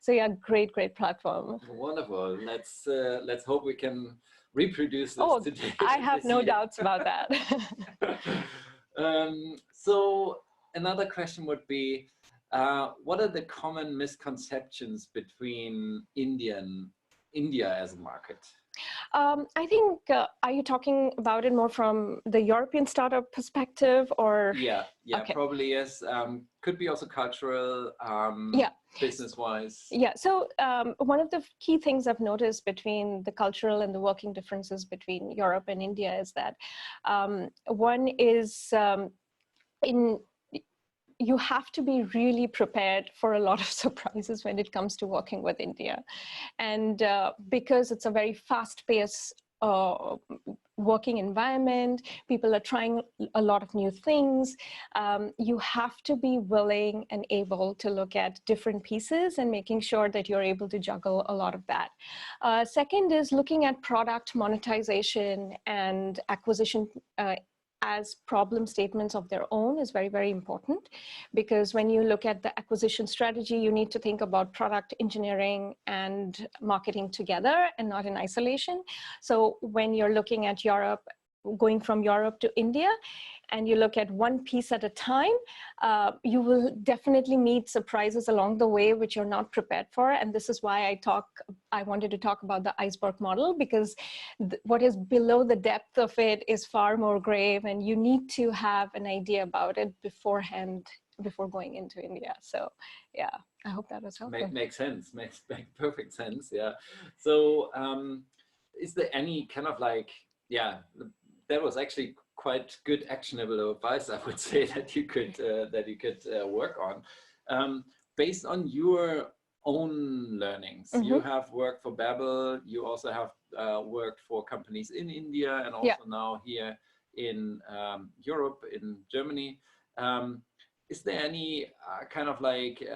yeah, great platform. Wonderful. Let's hope we can reproduce this today. I have no doubts about that. So another question would be, what are the common misconceptions between India as a market? I think, are you talking about it more from the European startup perspective or? Yeah, okay. Probably yes. Could be also cultural, business-wise. Yeah, so one of the key things I've noticed between the cultural and the working differences between Europe and India is that one is you have to be really prepared for a lot of surprises when it comes to working with India. And because it's a very fast-paced working environment, people are trying a lot of new things. You have to be willing and able to look at different pieces and making sure that you're able to juggle a lot of that. Second is looking at product monetization and acquisition as problem statements of their own is very, very important, because when you look at the acquisition strategy, you need to think about product engineering and marketing together and not in isolation. So when you're looking at Europe, going from Europe to India, and you look at one piece at a time, you will definitely meet surprises along the way, which you're not prepared for. And this is why I wanted to talk about the iceberg model, because what is below the depth of it is far more grave, and you need to have an idea about it beforehand, before going into India. So yeah, I hope that was helpful. Makes sense, makes perfect sense, yeah. So is there any kind of like, yeah, that was actually quite good actionable advice, I would say, that you could work on. Based on your own learnings, you have worked for Babel, you also have worked for companies in India and also now here in Europe, in Germany. Is there any kind of like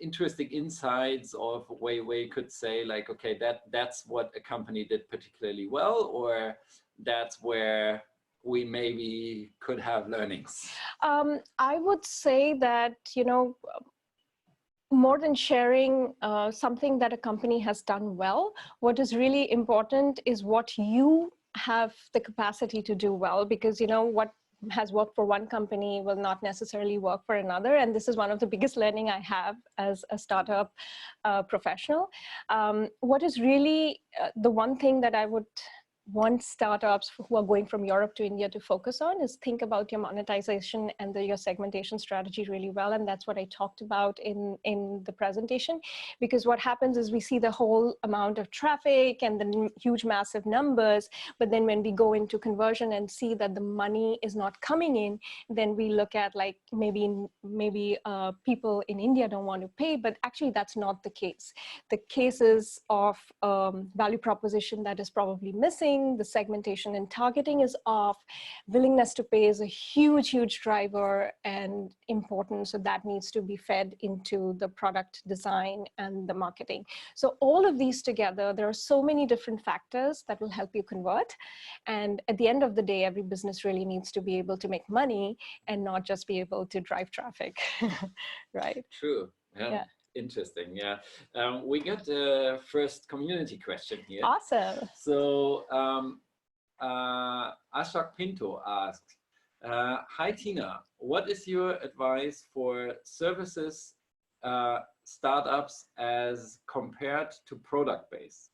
interesting insights of where you could say like, okay, that's what a company did particularly well, or that's where we maybe could have learnings? I would say that, you know, more than sharing something that a company has done well, what is really important is what you have the capacity to do well, because, you know, what has worked for one company will not necessarily work for another. And this is one of the biggest learning I have as a startup professional. What is really the one thing that I would want startups who are going from Europe to India to focus on is think about your monetization and your segmentation strategy really well. And that's what I talked about in the presentation, because what happens is we see the whole amount of traffic and the huge massive numbers, but then when we go into conversion and see that the money is not coming in, then we look at like maybe people in India don't want to pay, but actually that's not the case. The cases of value proposition that is probably missing, the segmentation and targeting is off, willingness to pay is a huge, huge driver and important. So that needs to be fed into the product design and the marketing. So all of these together, there are so many different factors that will help you convert. And at the end of the day, every business really needs to be able to make money and not just be able to drive traffic, right? True, yeah. Interesting, yeah. We got the first community question here. Awesome. So Ashok Pinto asks, hi Tina, what is your advice for services startups as compared to product base?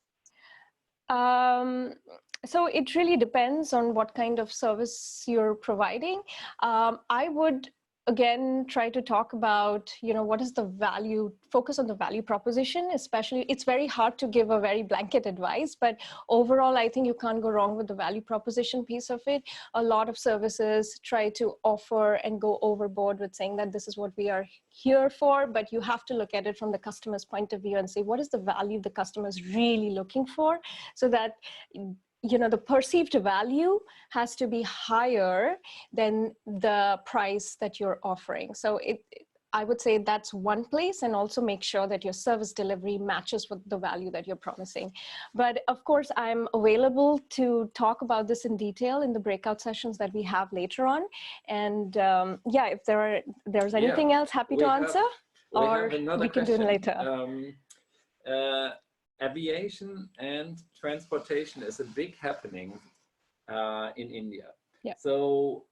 So it really depends on what kind of service you're providing. I would again try to talk about, you know, what is the value, focus on the value proposition. Especially, it's very hard to give a very blanket advice, but overall I think you can't go wrong with the value proposition piece of it. A lot of services try to offer and go overboard with saying that this is what we are here for, but you have to look at it from the customer's point of view and say, what is the value the customer is really looking for, so that, you know, the perceived value has to be higher than the price that you're offering. So I would say that's one place, and also make sure that your service delivery matches with the value that you're promising. But of course, I'm available to talk about this in detail in the breakout sessions that we have later on. And yeah, if there's anything else, happy to answer, or we can do it later. Aviation and transportation is a big happening in India. Yeah. So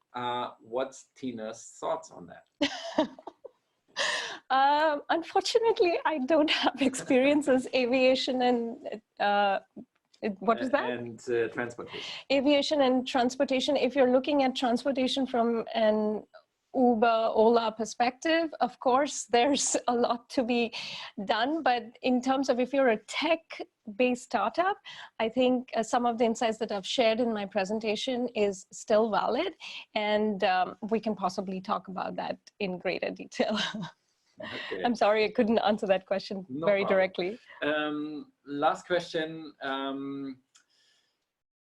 what's Tina's thoughts on that? Unfortunately, I don't have experiences aviation and what is that? And transportation. Aviation and transportation. If you're looking at transportation from an Uber, Ola perspective, of course, there's a lot to be done. But in terms of if you're a tech-based startup, I think some of the insights that I've shared in my presentation is still valid. And we can possibly talk about that in greater detail. Okay. I'm sorry, I couldn't answer that question very directly. Last question.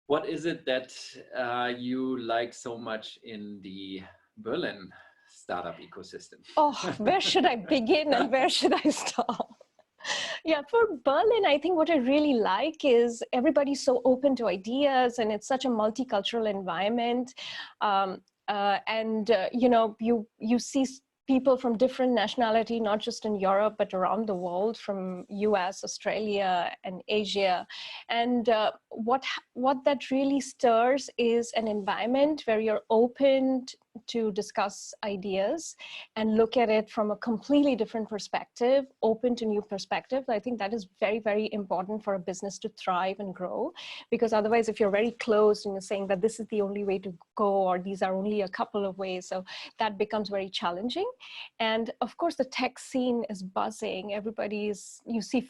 What is it that you like so much in the Berlin startup ecosystem? Oh, where should I begin and where should I stop? Yeah, for Berlin, I think what I really like is everybody's so open to ideas, and it's such a multicultural environment. You know, you see people from different nationality, not just in Europe, but around the world, from US, Australia, and Asia. And what that really stirs is an environment where you're open to discuss ideas and look at it from a completely different perspective, open to new perspectives. I think that is very, very important for a business to thrive and grow, because otherwise, if you're very closed and you're saying that this is the only way to go, or these are only a couple of ways, so that becomes very challenging. And of course, the tech scene is buzzing. You see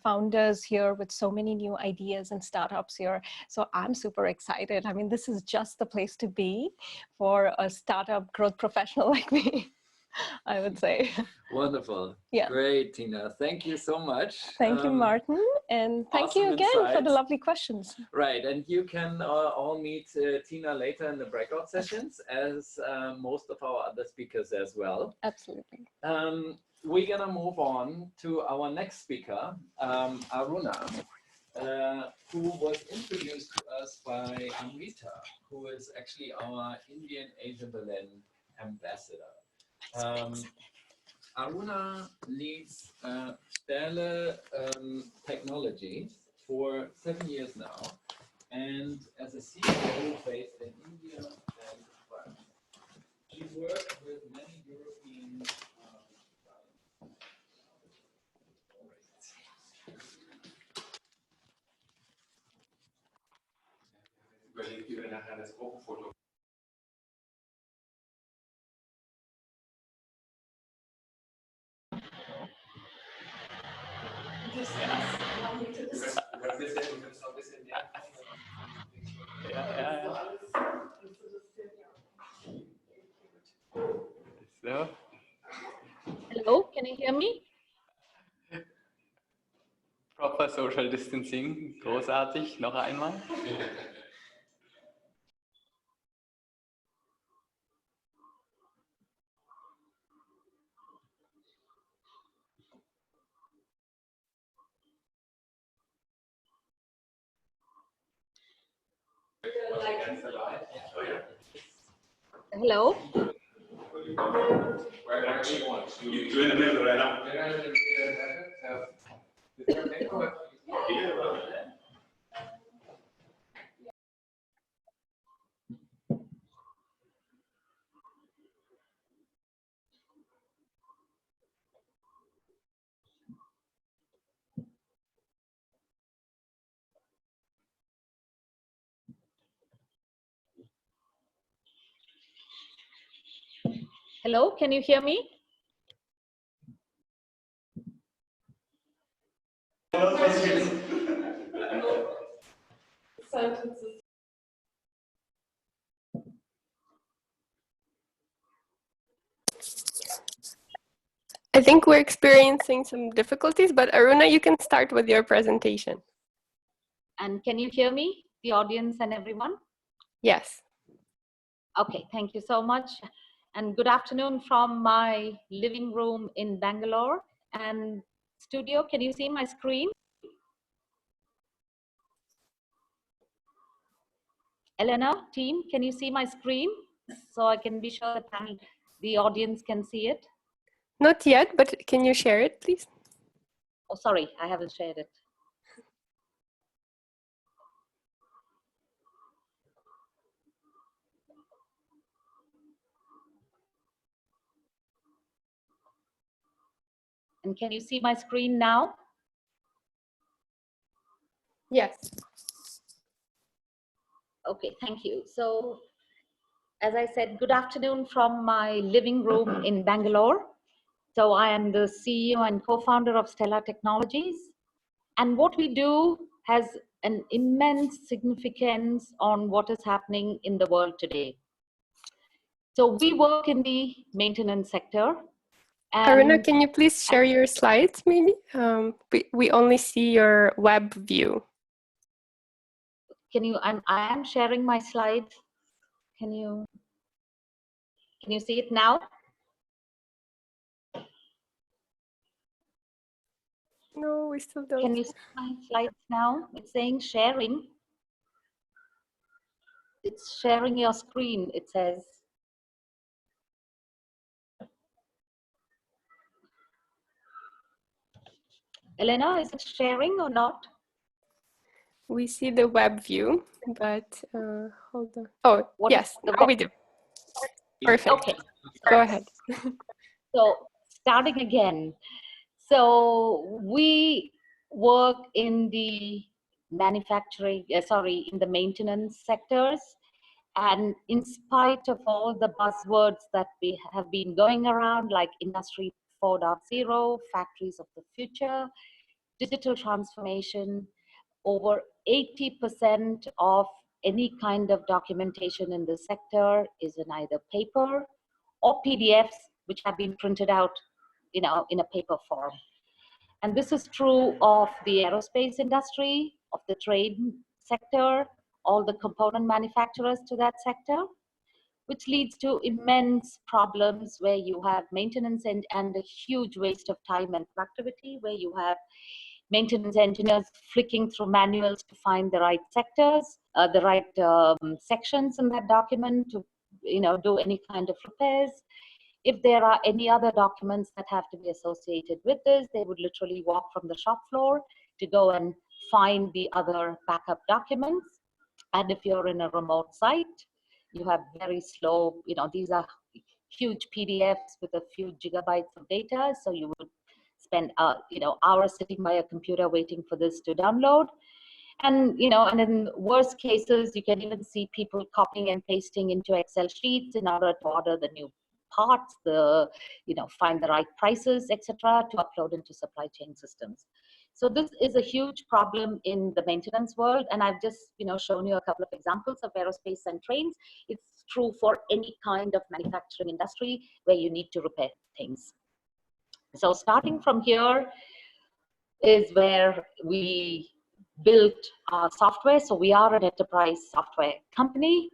founders here with so many new ideas and startups here. So I'm super excited. I mean, this is just the place to be for a startup growth professional like me, I would say. Wonderful. Yeah. Great, Tina. Thank you so much. Thank you, Martin. And thank you again for the lovely questions. Right. And you can all meet Tina later in the breakout sessions, as most of our other speakers as well. Absolutely. We're going to move on to our next speaker, Aruna, who was introduced to us by Amrita, who is actually our Indian AsiaBerlin Ambassador. Aruna leads Stelle Technologies for 7 years now, and as a CEO based in India and France. She worked with many European So. Hello, can you hear me? Proper Social Distancing, großartig, noch einmal. Hello? You're in the middle right now. Hello, can you hear me? I think we're experiencing some difficulties, but Aruna, you can start with your presentation. And can you hear me, the audience and everyone? Yes. Okay, thank you so much. And good afternoon from my living room in Bangalore. And studio, can you see my screen? Elena, team, can you see my screen? So I can be sure that the audience can see it. Not yet, but can you share it, please? Oh, sorry, I haven't shared it. And can you see my screen now? Yes. Okay, thank you. So, as I said, good afternoon from my living room in Bangalore. So I am the CEO and co-founder of Stellar Technologies. And what we do has an immense significance on what is happening in the world today. So we work in the maintenance sector. Aruna, can you please share your slides, maybe? We only see your web view. Can you, I am sharing my slides. Can you see it now? No, we still don't. Can you see my slides now? It's saying sharing. It's sharing your screen, it says. Elena, is it sharing or not? We see the web view, but hold on. Oh, What yes, now we do. Perfect. Okay. Go ahead. So starting again. So we work in the manufacturing, in the maintenance sectors. And in spite of all the buzzwords that we have been going around, like Industry 4.0, factories of the future, digital transformation, over 80% of any kind of documentation in the sector is in either paper or PDFs, which have been printed out, in a paper form. And this is true of the aerospace industry, of the trade sector, all the component manufacturers to that sector, which leads to immense problems where you have maintenance and a huge waste of time and productivity, where you have maintenance engineers flicking through manuals to find the right sectors, the right sections in that document to do any kind of repairs. If there are any other documents that have to be associated with this, they would literally walk from the shop floor to go and find the other backup documents. And if you're in a remote site, you have very slow, these are huge PDFs with a few gigabytes of data. So you would spend, hours sitting by a computer waiting for this to download. And, and in worst cases, you can even see people copying and pasting into Excel sheets in order to order the new parts, find the right prices, etc., to upload into supply chain systems. So this is a huge problem in the maintenance world, and I've just shown you a couple of examples of aerospace and trains. It's true for any kind of manufacturing industry where you need to repair things. So starting from here is where we built our software. So we are an enterprise software company,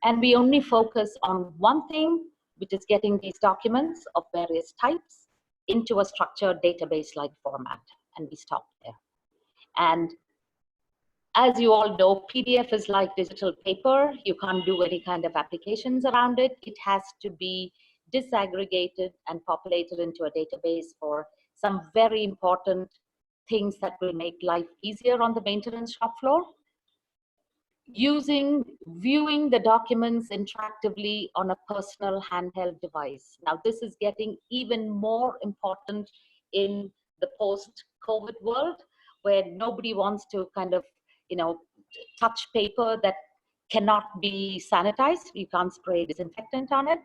and we only focus on one thing, which is getting these documents of various types into a structured database-like format, and we stop there. And as you all know, PDF is like digital paper. You can't do any kind of applications around it. It has to be disaggregated and populated into a database for some very important things that will make life easier on the maintenance shop floor. Viewing the documents interactively on a personal handheld device. Now, this is getting even more important in the post-COVID world, where nobody wants to kind of, touch paper that cannot be sanitized. You can't spray disinfectant on it.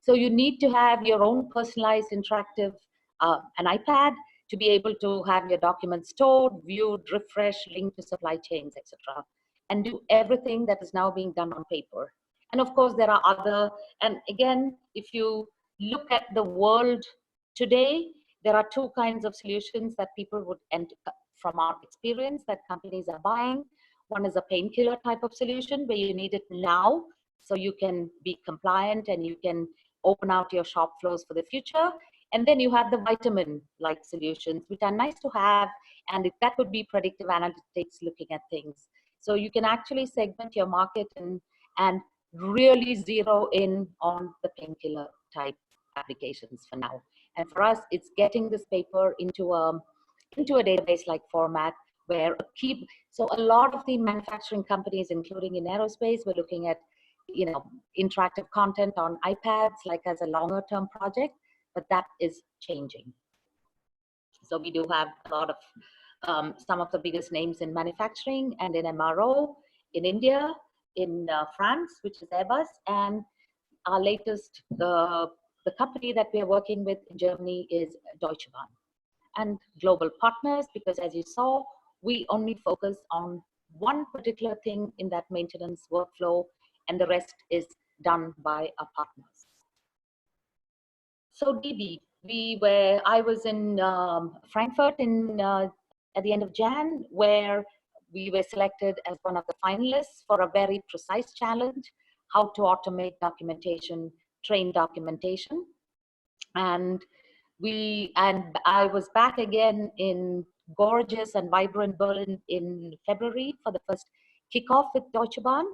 So you need to have your own personalized interactive, an iPad, to be able to have your documents stored, viewed, refreshed, linked to supply chains, etc., and do everything that is now being done on paper. And of course, there are other, and again, if you look at the world today, there are two kinds of solutions that people would, and from our experience, that companies are buying. One is a painkiller type of solution where you need it now, so you can be compliant and you can open out your shop floors for the future. And then you have the vitamin-like solutions, which are nice to have, and that would be predictive analytics looking at things. So you can actually segment your market and really zero in on the painkiller type applications for now. And for us, it's getting this paper into a database-like format where so a lot of the manufacturing companies, including in aerospace, we're looking at, interactive content on iPads, like as a longer-term project, but that is changing. So we do have a lot of some of the biggest names in manufacturing and in MRO, in India, in France, which is Airbus, and our latest, the company that we are working with in Germany is Deutsche Bahn. And global partners, because as you saw, we only focus on one particular thing in that maintenance workflow, and the rest is done by our partners. So DB, I was in Frankfurt at the end of Jan, where we were selected as one of the finalists for a very precise challenge, how to automate documentation, train documentation. And I was back again in gorgeous and vibrant Berlin in February for the first kickoff with Deutsche Bahn.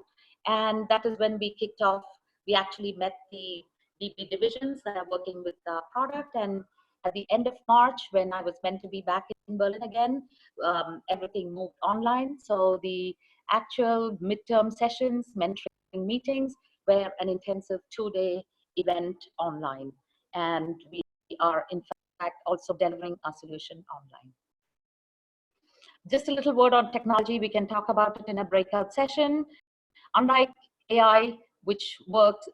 And that is when we kicked off. We actually met the DB divisions that are working with the product. And at the end of March, when I was meant to be back in Berlin again, everything moved online. So the actual midterm sessions, mentoring meetings, were an intensive 2-day event online. And we are, in fact, also delivering our solution online. Just a little word on technology. We can talk about it in a breakout session. Unlike AI, which works,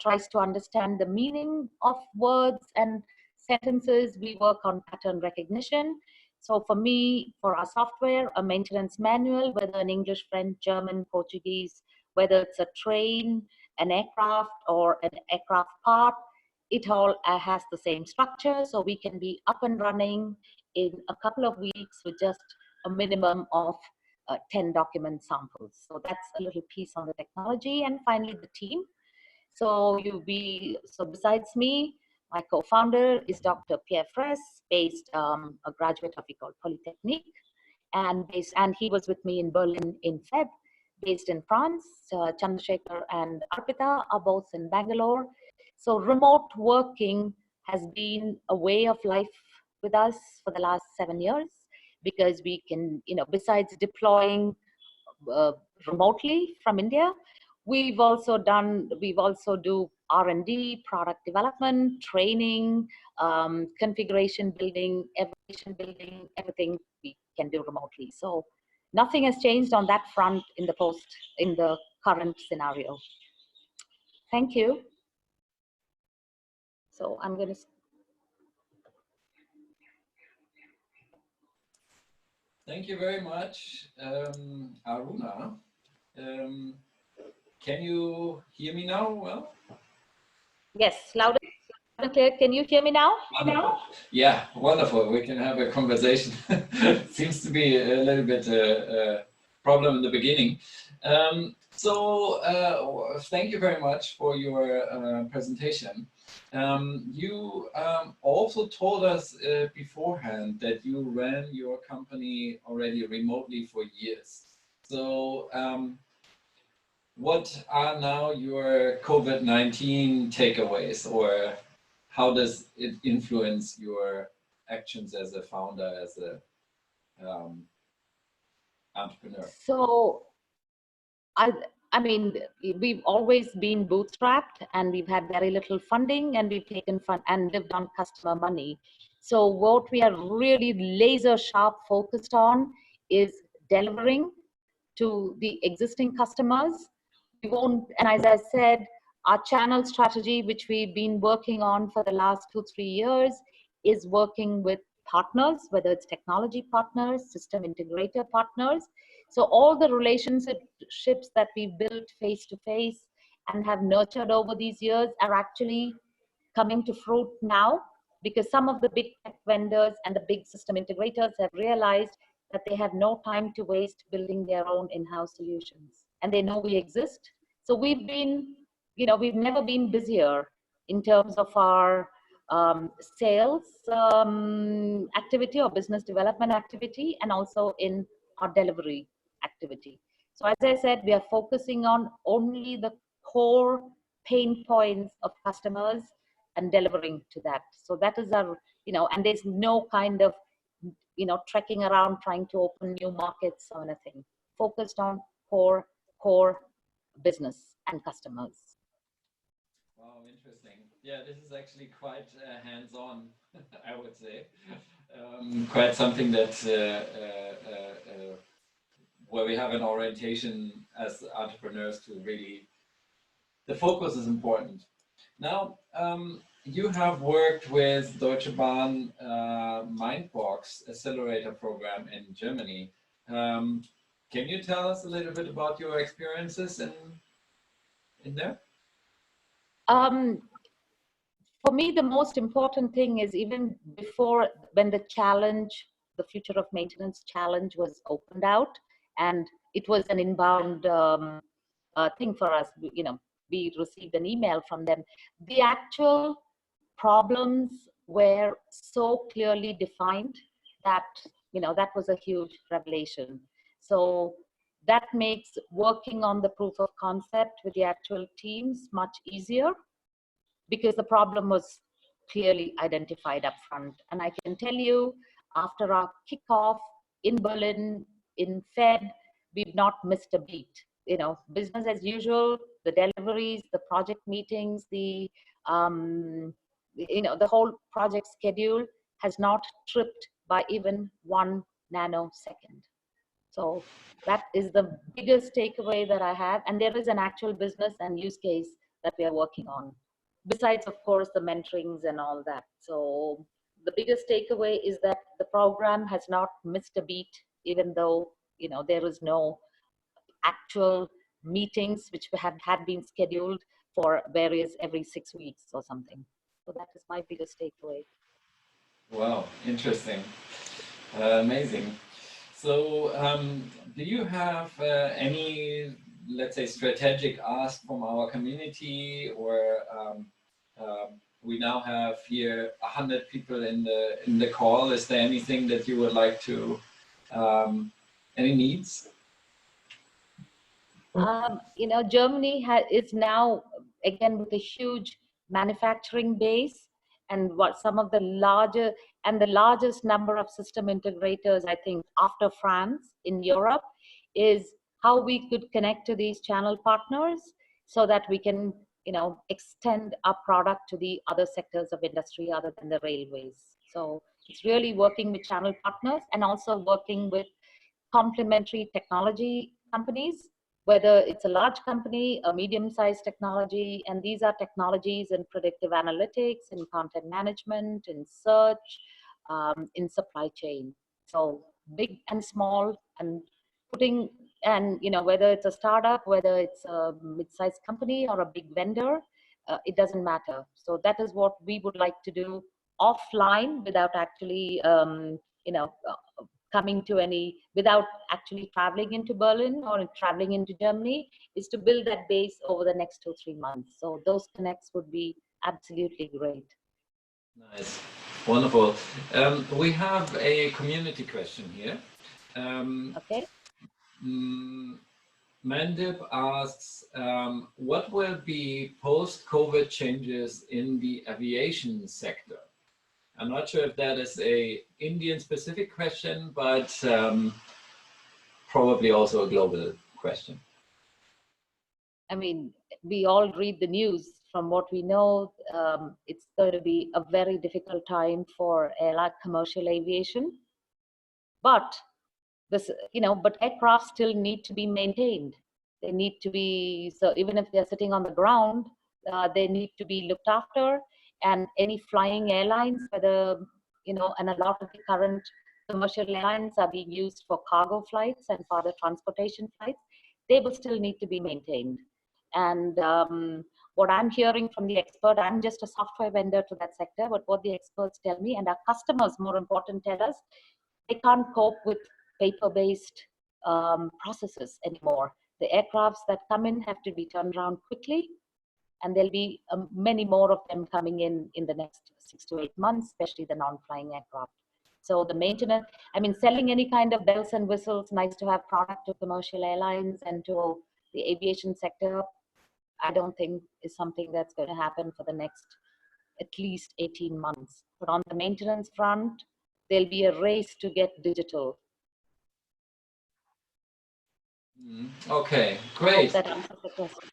tries to understand the meaning of words and sentences, we work on pattern recognition. So for me, for our software, a maintenance manual, whether in English, French, German, Portuguese, whether it's a train, an aircraft, or an aircraft part, it all has the same structure. So we can be up and running in a couple of weeks with just a minimum of 10 document samples. So that's a little piece on the technology. And finally, the team. So besides me, my co-founder is Dr. Pierre Fraisse, based a graduate of École Polytechnique, and he was with me in Berlin in Feb, based in France. Chandrasekhar and Arpita are both in Bangalore. So remote working has been a way of life with us for the last 7 years, because we can, besides deploying remotely from India, we also do R&D, product development, training, configuration building, evaluation building, everything we can do remotely. So nothing has changed on that front in the current scenario. Thank you. So I'm going to. Thank you very much, Aruna. Can you hear me now well? Yes, loud and clear. Can you hear me now? Wonderful. Yeah, wonderful. We can have a conversation. Seems to be a little bit a problem in the beginning. Thank you very much for your presentation. You also told us beforehand that you ran your company already remotely for years. So what are now your COVID-19 takeaways, or how does it influence your actions as a founder, as a entrepreneur? So I mean, we've always been bootstrapped, and we've had very little funding, and we've taken fund and lived on customer money. So what we are really laser sharp focused on is delivering to the existing customers. We won't, and as I said, our channel strategy, which we've been working on for the last 2-3 years, is working with partners, whether it's technology partners, system integrator partners. So all the relationships that we built face to face and have nurtured over these years are actually coming to fruit now, because some of the big tech vendors and the big system integrators have realized that they have no time to waste building their own in-house solutions, and they know we exist. So we've been, we've never been busier in terms of our sales activity or business development activity, and also in our delivery activity. So as I said, we are focusing on only the core pain points of customers and delivering to that. So that is our, and there's no kind of, trekking around trying to open new markets or anything. Focused on core business and customers. Wow, interesting. Yeah, this is actually quite hands-on, I would say. Quite something that where we have an orientation as entrepreneurs to really, the focus is important. Now, you have worked with Deutsche Bahn Mindbox Accelerator program in Germany. Can you tell us a little bit about your experiences in there? For me, the most important thing is, even before, when the challenge, the Future of Maintenance challenge was opened out, and it was an inbound thing for us, we received an email from them. The actual problems were so clearly defined that that was a huge revelation. So that makes working on the proof of concept with the actual teams much easier, because the problem was clearly identified up front. And I can tell you, after our kickoff in Berlin in Feb, we've not missed a beat. Business as usual, the deliveries, the project meetings, the whole project schedule has not tripped by even 1 nanosecond. So that is the biggest takeaway that I have. And there is an actual business and use case that we are working on, besides, of course, the mentorings and all that. So the biggest takeaway is that the program has not missed a beat, even though, there is no actual meetings which had been scheduled for various every 6 weeks or something. So that is my biggest takeaway. Wow, interesting. Amazing. So do you have any, let's say, strategic ask from our community, or we now have here 100 people in the call. Is there anything that you would like to, any needs? Germany is now, again, with a huge manufacturing base, and some of the largest number of system integrators, I think, after France in Europe, is how we could connect to these channel partners so that we can, extend our product to the other sectors of industry other than the railways. So it's really working with channel partners and also working with complementary technology companies, whether it's a large company, a medium-sized technology, and these are technologies in predictive analytics, in content management, in search, in supply chain. So big and small, and whether it's a startup, whether it's a mid-sized company or a big vendor, it doesn't matter. So that is what we would like to do offline without actually, without actually traveling into Berlin or traveling into Germany, is to build that base over the next 2-3 months. So those connects would be absolutely great. Nice, wonderful. We have a community question here. Okay. Mandip asks, what will be post-COVID changes in the aviation sector? I'm not sure if that is a Indian-specific question, but probably also a global question. I mean, we all read the news. From what we know, it's going to be a very difficult time for commercial aviation. But but aircraft still need to be maintained. They need to be, so even if they're sitting on the ground, they need to be looked after. And any flying airlines, whether, and a lot of the current commercial airlines are being used for cargo flights and for other transportation flights, they will still need to be maintained. And what I'm hearing from the expert, I'm just a software vendor to that sector, but what the experts tell me, and our customers, more important, tell us, they can't cope with paper-based processes anymore. The aircrafts that come in have to be turned around quickly, and there'll be many more of them coming in the next 6 to 8 months, especially the non-flying aircraft. So the maintenance, selling any kind of bells and whistles, nice to have product to commercial airlines and to the aviation sector, I don't think is something that's going to happen for the next at least 18 months. But on the maintenance front, there'll be a race to get digital. Okay, great. That answers the question.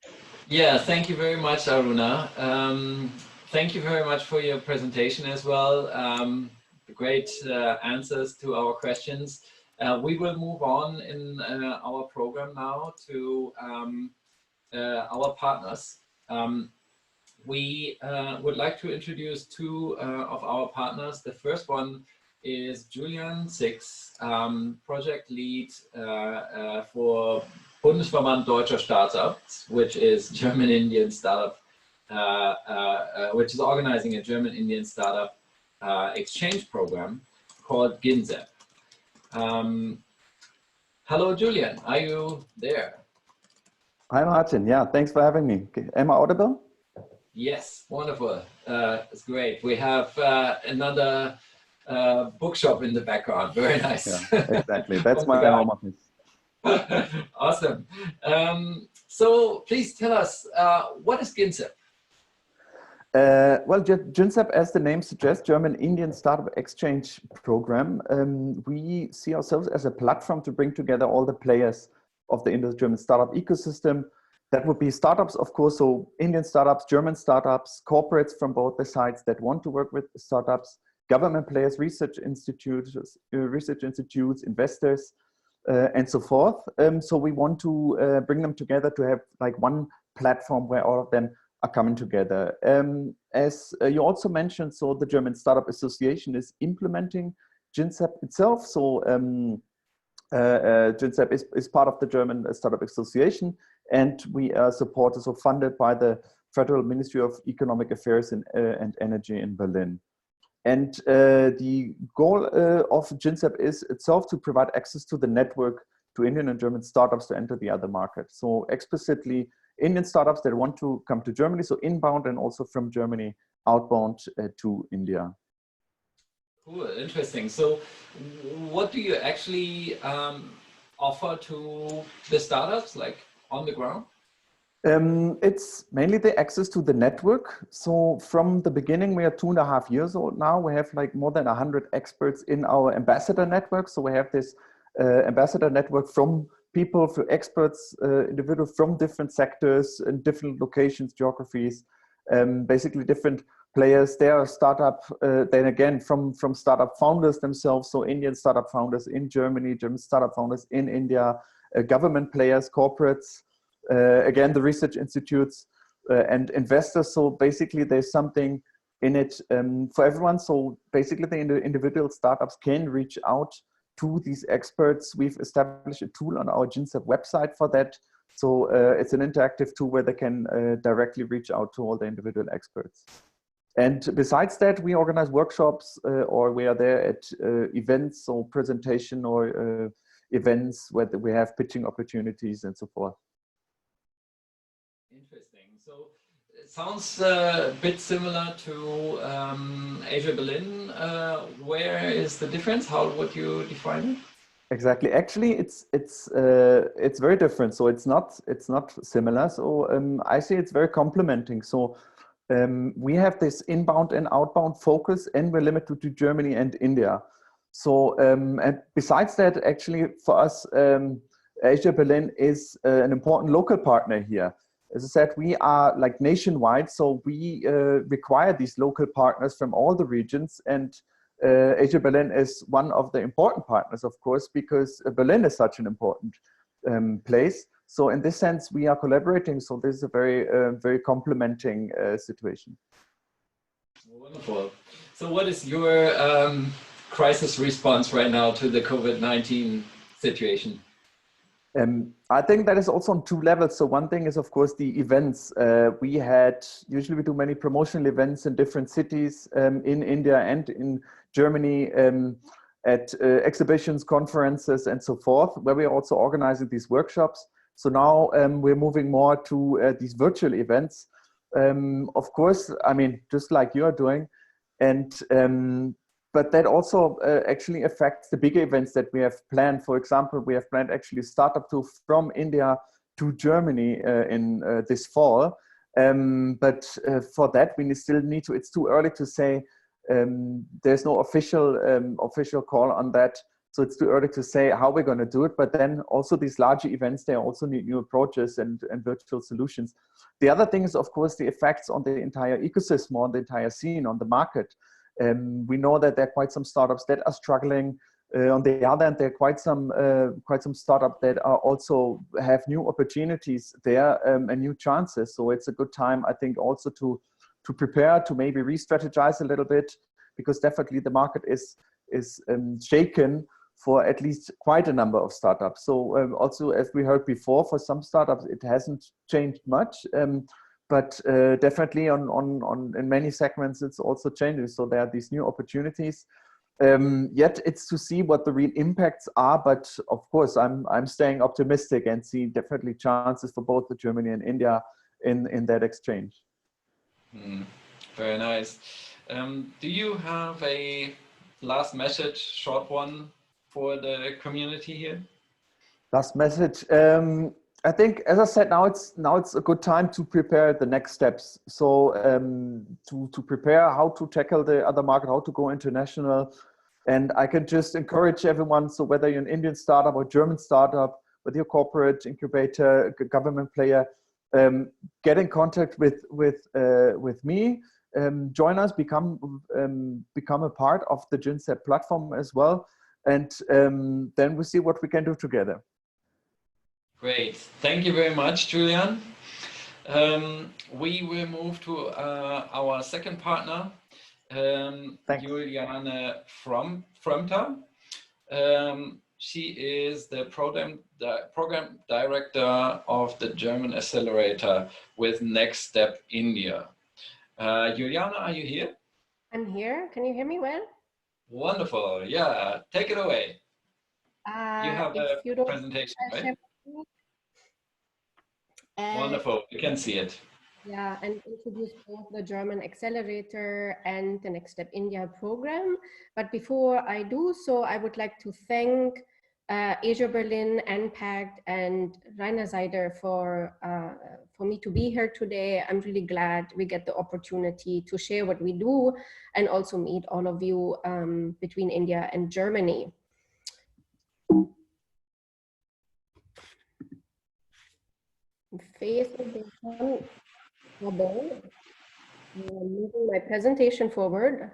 Yeah, thank you very much, Aruna. Thank you very much for your presentation as well. Great answers to our questions. We will move on in our program now to our partners. We would like to introduce 2 of our partners. The first one is Julian Zix, project lead for Bundesverband Deutscher Startups, which is German-Indian startup, which is organizing a German-Indian startup exchange program called GINSEP. Hello, Julian. Are you there? Hi, Martin. Yeah, thanks for having me. Am I audible? Yes, wonderful. It's great. We have another bookshop in the background. Very nice. Yeah, exactly. That's my home office. Awesome. So please tell us, what is GINSEP? Well, GINSEP, as the name suggests, German-Indian Startup Exchange Program, we see ourselves as a platform to bring together all the players of the Indo-German startup ecosystem. That would be startups, of course, so Indian startups, German startups, corporates from both the sides that want to work with startups, government players, research institutes, investors, and so forth. So we want to bring them together to have like one platform where all of them are coming together. As you also mentioned, so the German Startup Association is implementing GINSEP itself. So GINSEP is part of the German Startup Association, and we are supported or funded by the Federal Ministry of Economic Affairs and Energy in Berlin. And the goal of GINSEP is itself to provide access to the network to Indian and German startups to enter the other market. So explicitly, Indian startups that want to come to Germany, so inbound and also from Germany outbound to India. Cool, interesting. So what do you actually offer to the startups, like on the ground? It's mainly the access to the network. So from the beginning, we are 2.5 years old now. We have like more than 100 experts in our ambassador network. So we have this ambassador network from people, for experts, individuals from different sectors and different locations, geographies, basically different players. There are startup, then again, from startup founders themselves. So Indian startup founders in Germany, German startup founders in India, government players, corporates, again, the research institutes and investors. So basically there's something in it for everyone. So basically the individual startups can reach out to these experts. We've established a tool on our GINSEP website for that. So it's an interactive tool where they can directly reach out to all the individual experts. And besides that, we organize workshops or we are there at events or presentation or events where we have pitching opportunities and so forth. Interesting. So it sounds a bit similar to AsiaBerlin. Where is the difference? How would you define it? Exactly. Actually, it's very different. So it's not similar. So I say it's very complementing. So we have this inbound and outbound focus, and we're limited to Germany and India. So and besides that, actually for us, AsiaBerlin is an important local partner here. As I said, we are like nationwide, so we require these local partners from all the regions, and AsiaBerlin is one of the important partners, of course, because Berlin is such an important place. So in this sense, we are collaborating. So this is a very complementing situation. Wonderful. So what is your crisis response right now to the COVID-19 situation? I think that is also on two levels. So one thing is, of course, the events. Usually we do many promotional events in different cities in India and in Germany at exhibitions, conferences, and so forth, where we are also organizing these workshops. So now we're moving more to these virtual events. Of course, I mean, just like you are doing. And but that also actually affects the bigger events that we have planned. For example, we have planned actually Startup Tour from India to Germany in this fall. But for that, we still need to, it's too early to say, there's no official call on that. So it's too early to say how we're going to do it. But then also these larger events, they also need new approaches and virtual solutions. The other thing is, of course, the effects on the entire ecosystem, on the entire scene, on the market. We know that there are quite some startups that are struggling. On the other hand, there are quite some startups that are also have new opportunities there and new chances. So it's a good time, I think, also to prepare, to maybe re-strategize a little bit, because definitely the market is shaken for at least quite a number of startups. So also, as we heard before, for some startups it hasn't changed much. But definitely in many segments, it's also changing. So there are these new opportunities. Yet it's to see what the real impacts are. But of course, I'm staying optimistic and see definitely chances for both the Germany and India in that exchange. Very nice. Do you have a last message, short one for the community here? Last message. I think, as I said, now it's a good time to prepare the next steps. So to prepare how to tackle the other market, how to go international. And I can just encourage everyone, so whether you're an Indian startup or German startup, whether you're corporate, incubator, government player, get in contact with me, join us, become a part of the GINSEP platform as well. And then we see what we can do together. Great. Thank you very much, Julian. We will move to our second partner, Juliane Frommter. She is the program director of the German Accelerator with Next Step India. Juliane, are you here? I'm here. Can you hear me well? Wonderful. Yeah, take it away. You have the presentation, right? Wonderful. You can see it. Yeah, and introduce both the German Accelerator and the Next Step India program. But before I do so, I would like to thank AsiaBerlin, enpact, and Rainer Seider for me to be here today. I'm really glad we get the opportunity to share what we do and also meet all of you between India and Germany. Moving my presentation forward.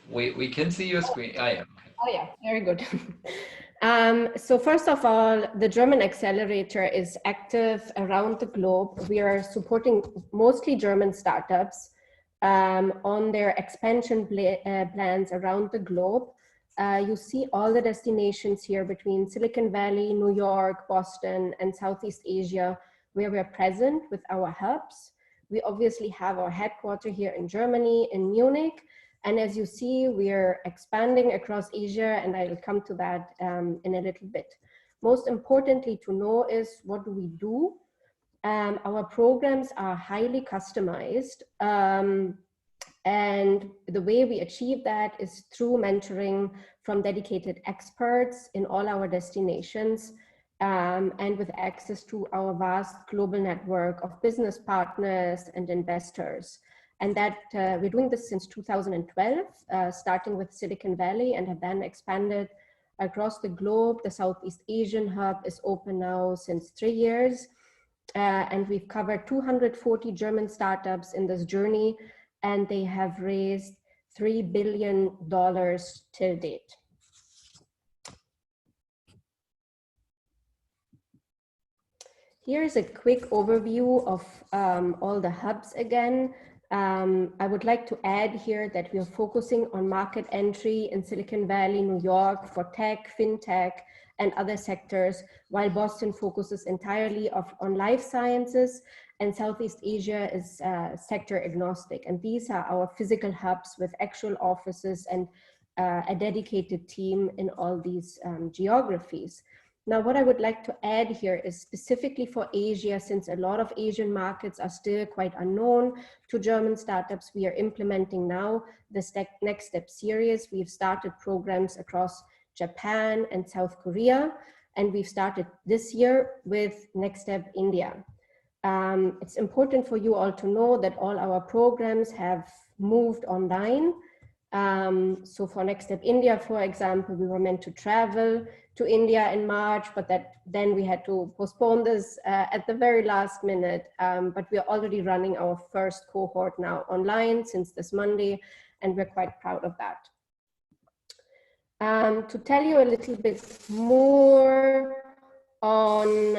We can see your screen. I am. Oh yeah, very good. So first of all, the German Accelerator is active around the globe. We are supporting mostly German startups on their expansion plans around the globe. You see all the destinations here between Silicon Valley, New York, Boston, and Southeast Asia, where we're present with our hubs. We obviously have our headquarters here in Germany, in Munich. And as you see, we're expanding across Asia, and I will come to that in a little bit. Most importantly to know is, what do we do? Our programs are highly customized. And the way we achieve that is through mentoring from dedicated experts in all our destinations, and with access to our vast global network of business partners and investors. And that we're doing this since 2012, starting with Silicon Valley, and have then expanded across the globe. The Southeast Asian hub is open now since 3 years. And we've covered 240 German startups in this journey, and they have raised $3 billion till date. Here's a quick overview of all the hubs again. I would like to add here that we are focusing on market entry in Silicon Valley, New York for tech, fintech, and other sectors, while Boston focuses entirely on life sciences, and Southeast Asia is sector agnostic. And these are our physical hubs with actual offices and a dedicated team in all these geographies. Now, what I would like to add here is specifically for Asia, since a lot of Asian markets are still quite unknown to German startups, we are implementing now the Next Step series. We've started programs across Japan and South Korea, and we've started this year with Next Step India. It's important for you all to know that all our programs have moved online. So for Next Step India, for example, we were meant to travel to India in March, but then we had to postpone this at the very last minute. But we are already running our first cohort now online since this Monday, and we're quite proud of that. To tell you a little bit more on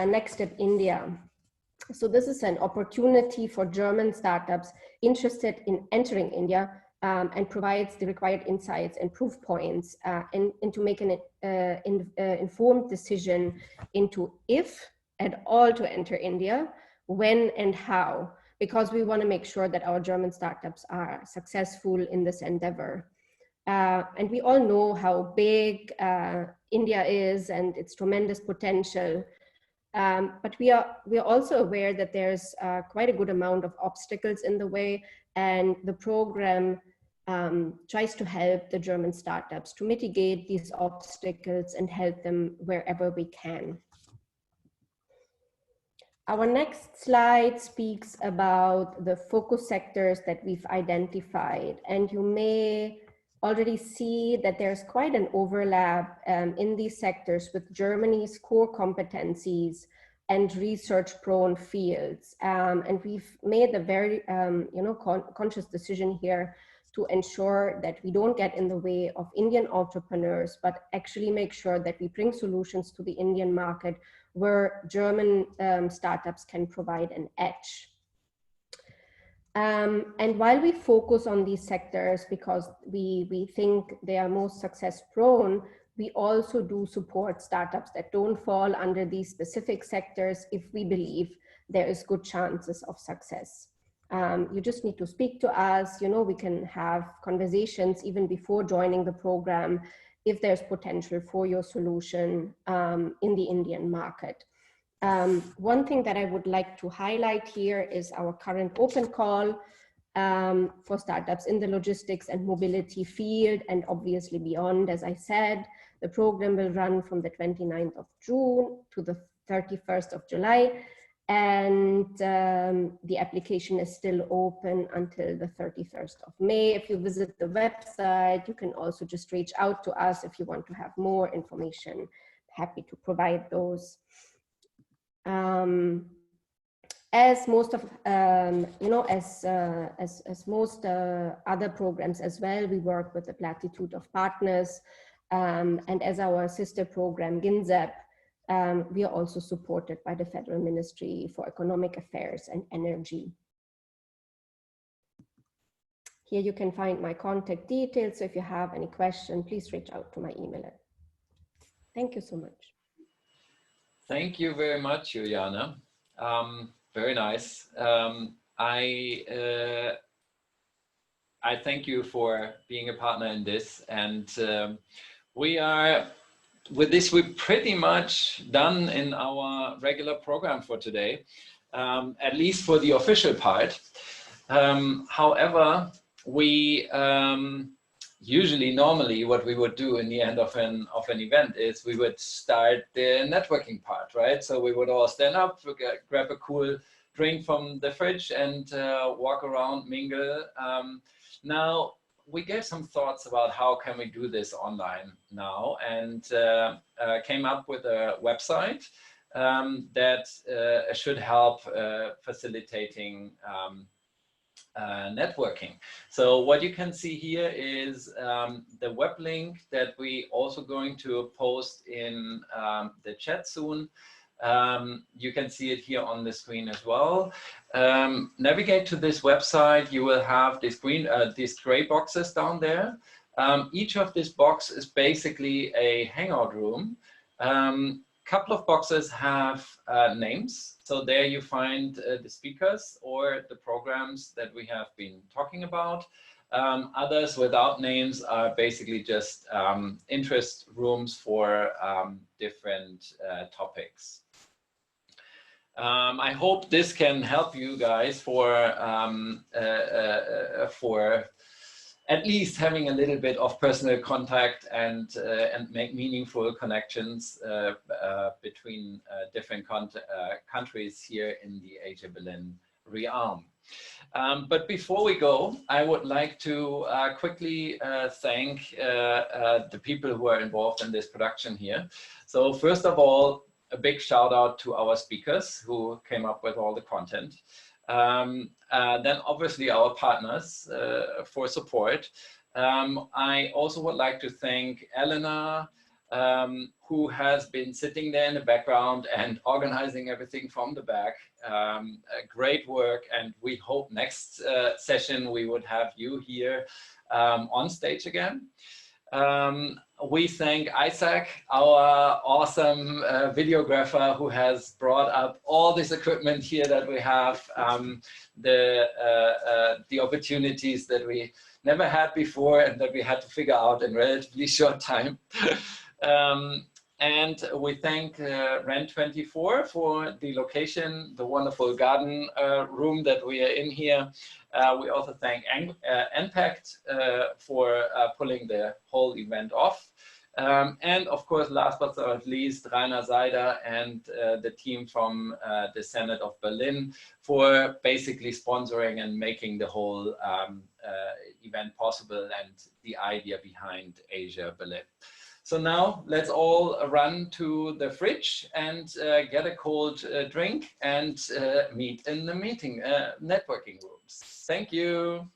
Next Step India. So this is an opportunity for German startups interested in entering India, and provides the required insights and proof points and to make an informed decision into if at all to enter India, when and how, because we want to make sure that our German startups are successful in this endeavor. And we all know how big India is and its tremendous potential. But we are also aware that there's quite a good amount of obstacles in the way, and the program tries to help the German startups to mitigate these obstacles and help them wherever we can. Our next slide speaks about the focus sectors that we've identified, and you may already see that there's quite an overlap in these sectors with Germany's core competencies and research-prone fields. And we've made a very conscious decision here to ensure that we don't get in the way of Indian entrepreneurs, but actually make sure that we bring solutions to the Indian market where German startups can provide an edge. And while we focus on these sectors because we think they are most success prone, we also do support startups that don't fall under these specific sectors if we believe there is good chances of success. You just need to speak to us. We can have conversations even before joining the program if there's potential for your solution in the Indian market. One thing that I would like to highlight here is our current open call for startups in the logistics and mobility field, and obviously beyond. As I said, the program will run from the 29th of June to the 31st of July, and the application is still open until the 31st of May. If you visit the website, you can also just reach out to us if you want to have more information. Happy to provide those. As most of as most other programs as well, we work with a platitude of partners, and as our sister program GINSEP, we are also supported by the Federal Ministry for Economic Affairs and Energy. Here you can find my contact details, so if you have any question, please reach out to my email. Thank you so much. Thank you very much, Juliane. Very nice. I thank you for being a partner in this, and with this, we're pretty much done in our regular program for today, at least for the official part. However, we normally what we would do in the end of an event is we would start the networking part, right? So we would all stand up, grab a cool drink from the fridge, and walk around, mingle. Now we gave some thoughts about how can we do this online now, and came up with a website that should help facilitating networking. So what you can see here is the web link that we also going to post in the chat soon. You can see it here on the screen as well. Navigate to this website. You will have this these gray boxes down there. Each of these boxes is basically a hangout room. Couple of boxes have names. So there you find the speakers or the programs that we have been talking about. Others without names are basically just interest rooms for different topics. I hope this can help you guys for at least having a little bit of personal contact and make meaningful connections between different countries here in the AsiaBerlin realm. But before we go, I would like to quickly thank the people who are involved in this production here. So first of all, a big shout out to our speakers who came up with all the content. Then obviously our partners for support. I also would like to thank Elena, who has been sitting there in the background and organizing everything from the back. Great work, and we hope next session we would have you here on stage again. We thank Isaac, our awesome videographer, who has brought up all this equipment here that we have, the opportunities that we never had before and that we had to figure out in relatively short time. And we thank Rent24 for the location, the wonderful garden room that we are in here. We also thank enpact for pulling the whole event off. And of course, last but not least, Rainer Seider and the team from the Senate of Berlin for basically sponsoring and making the whole event possible and the idea behind AsiaBerlin. So now let's all run to the fridge and get a cold drink and meet in the networking rooms. Thank you.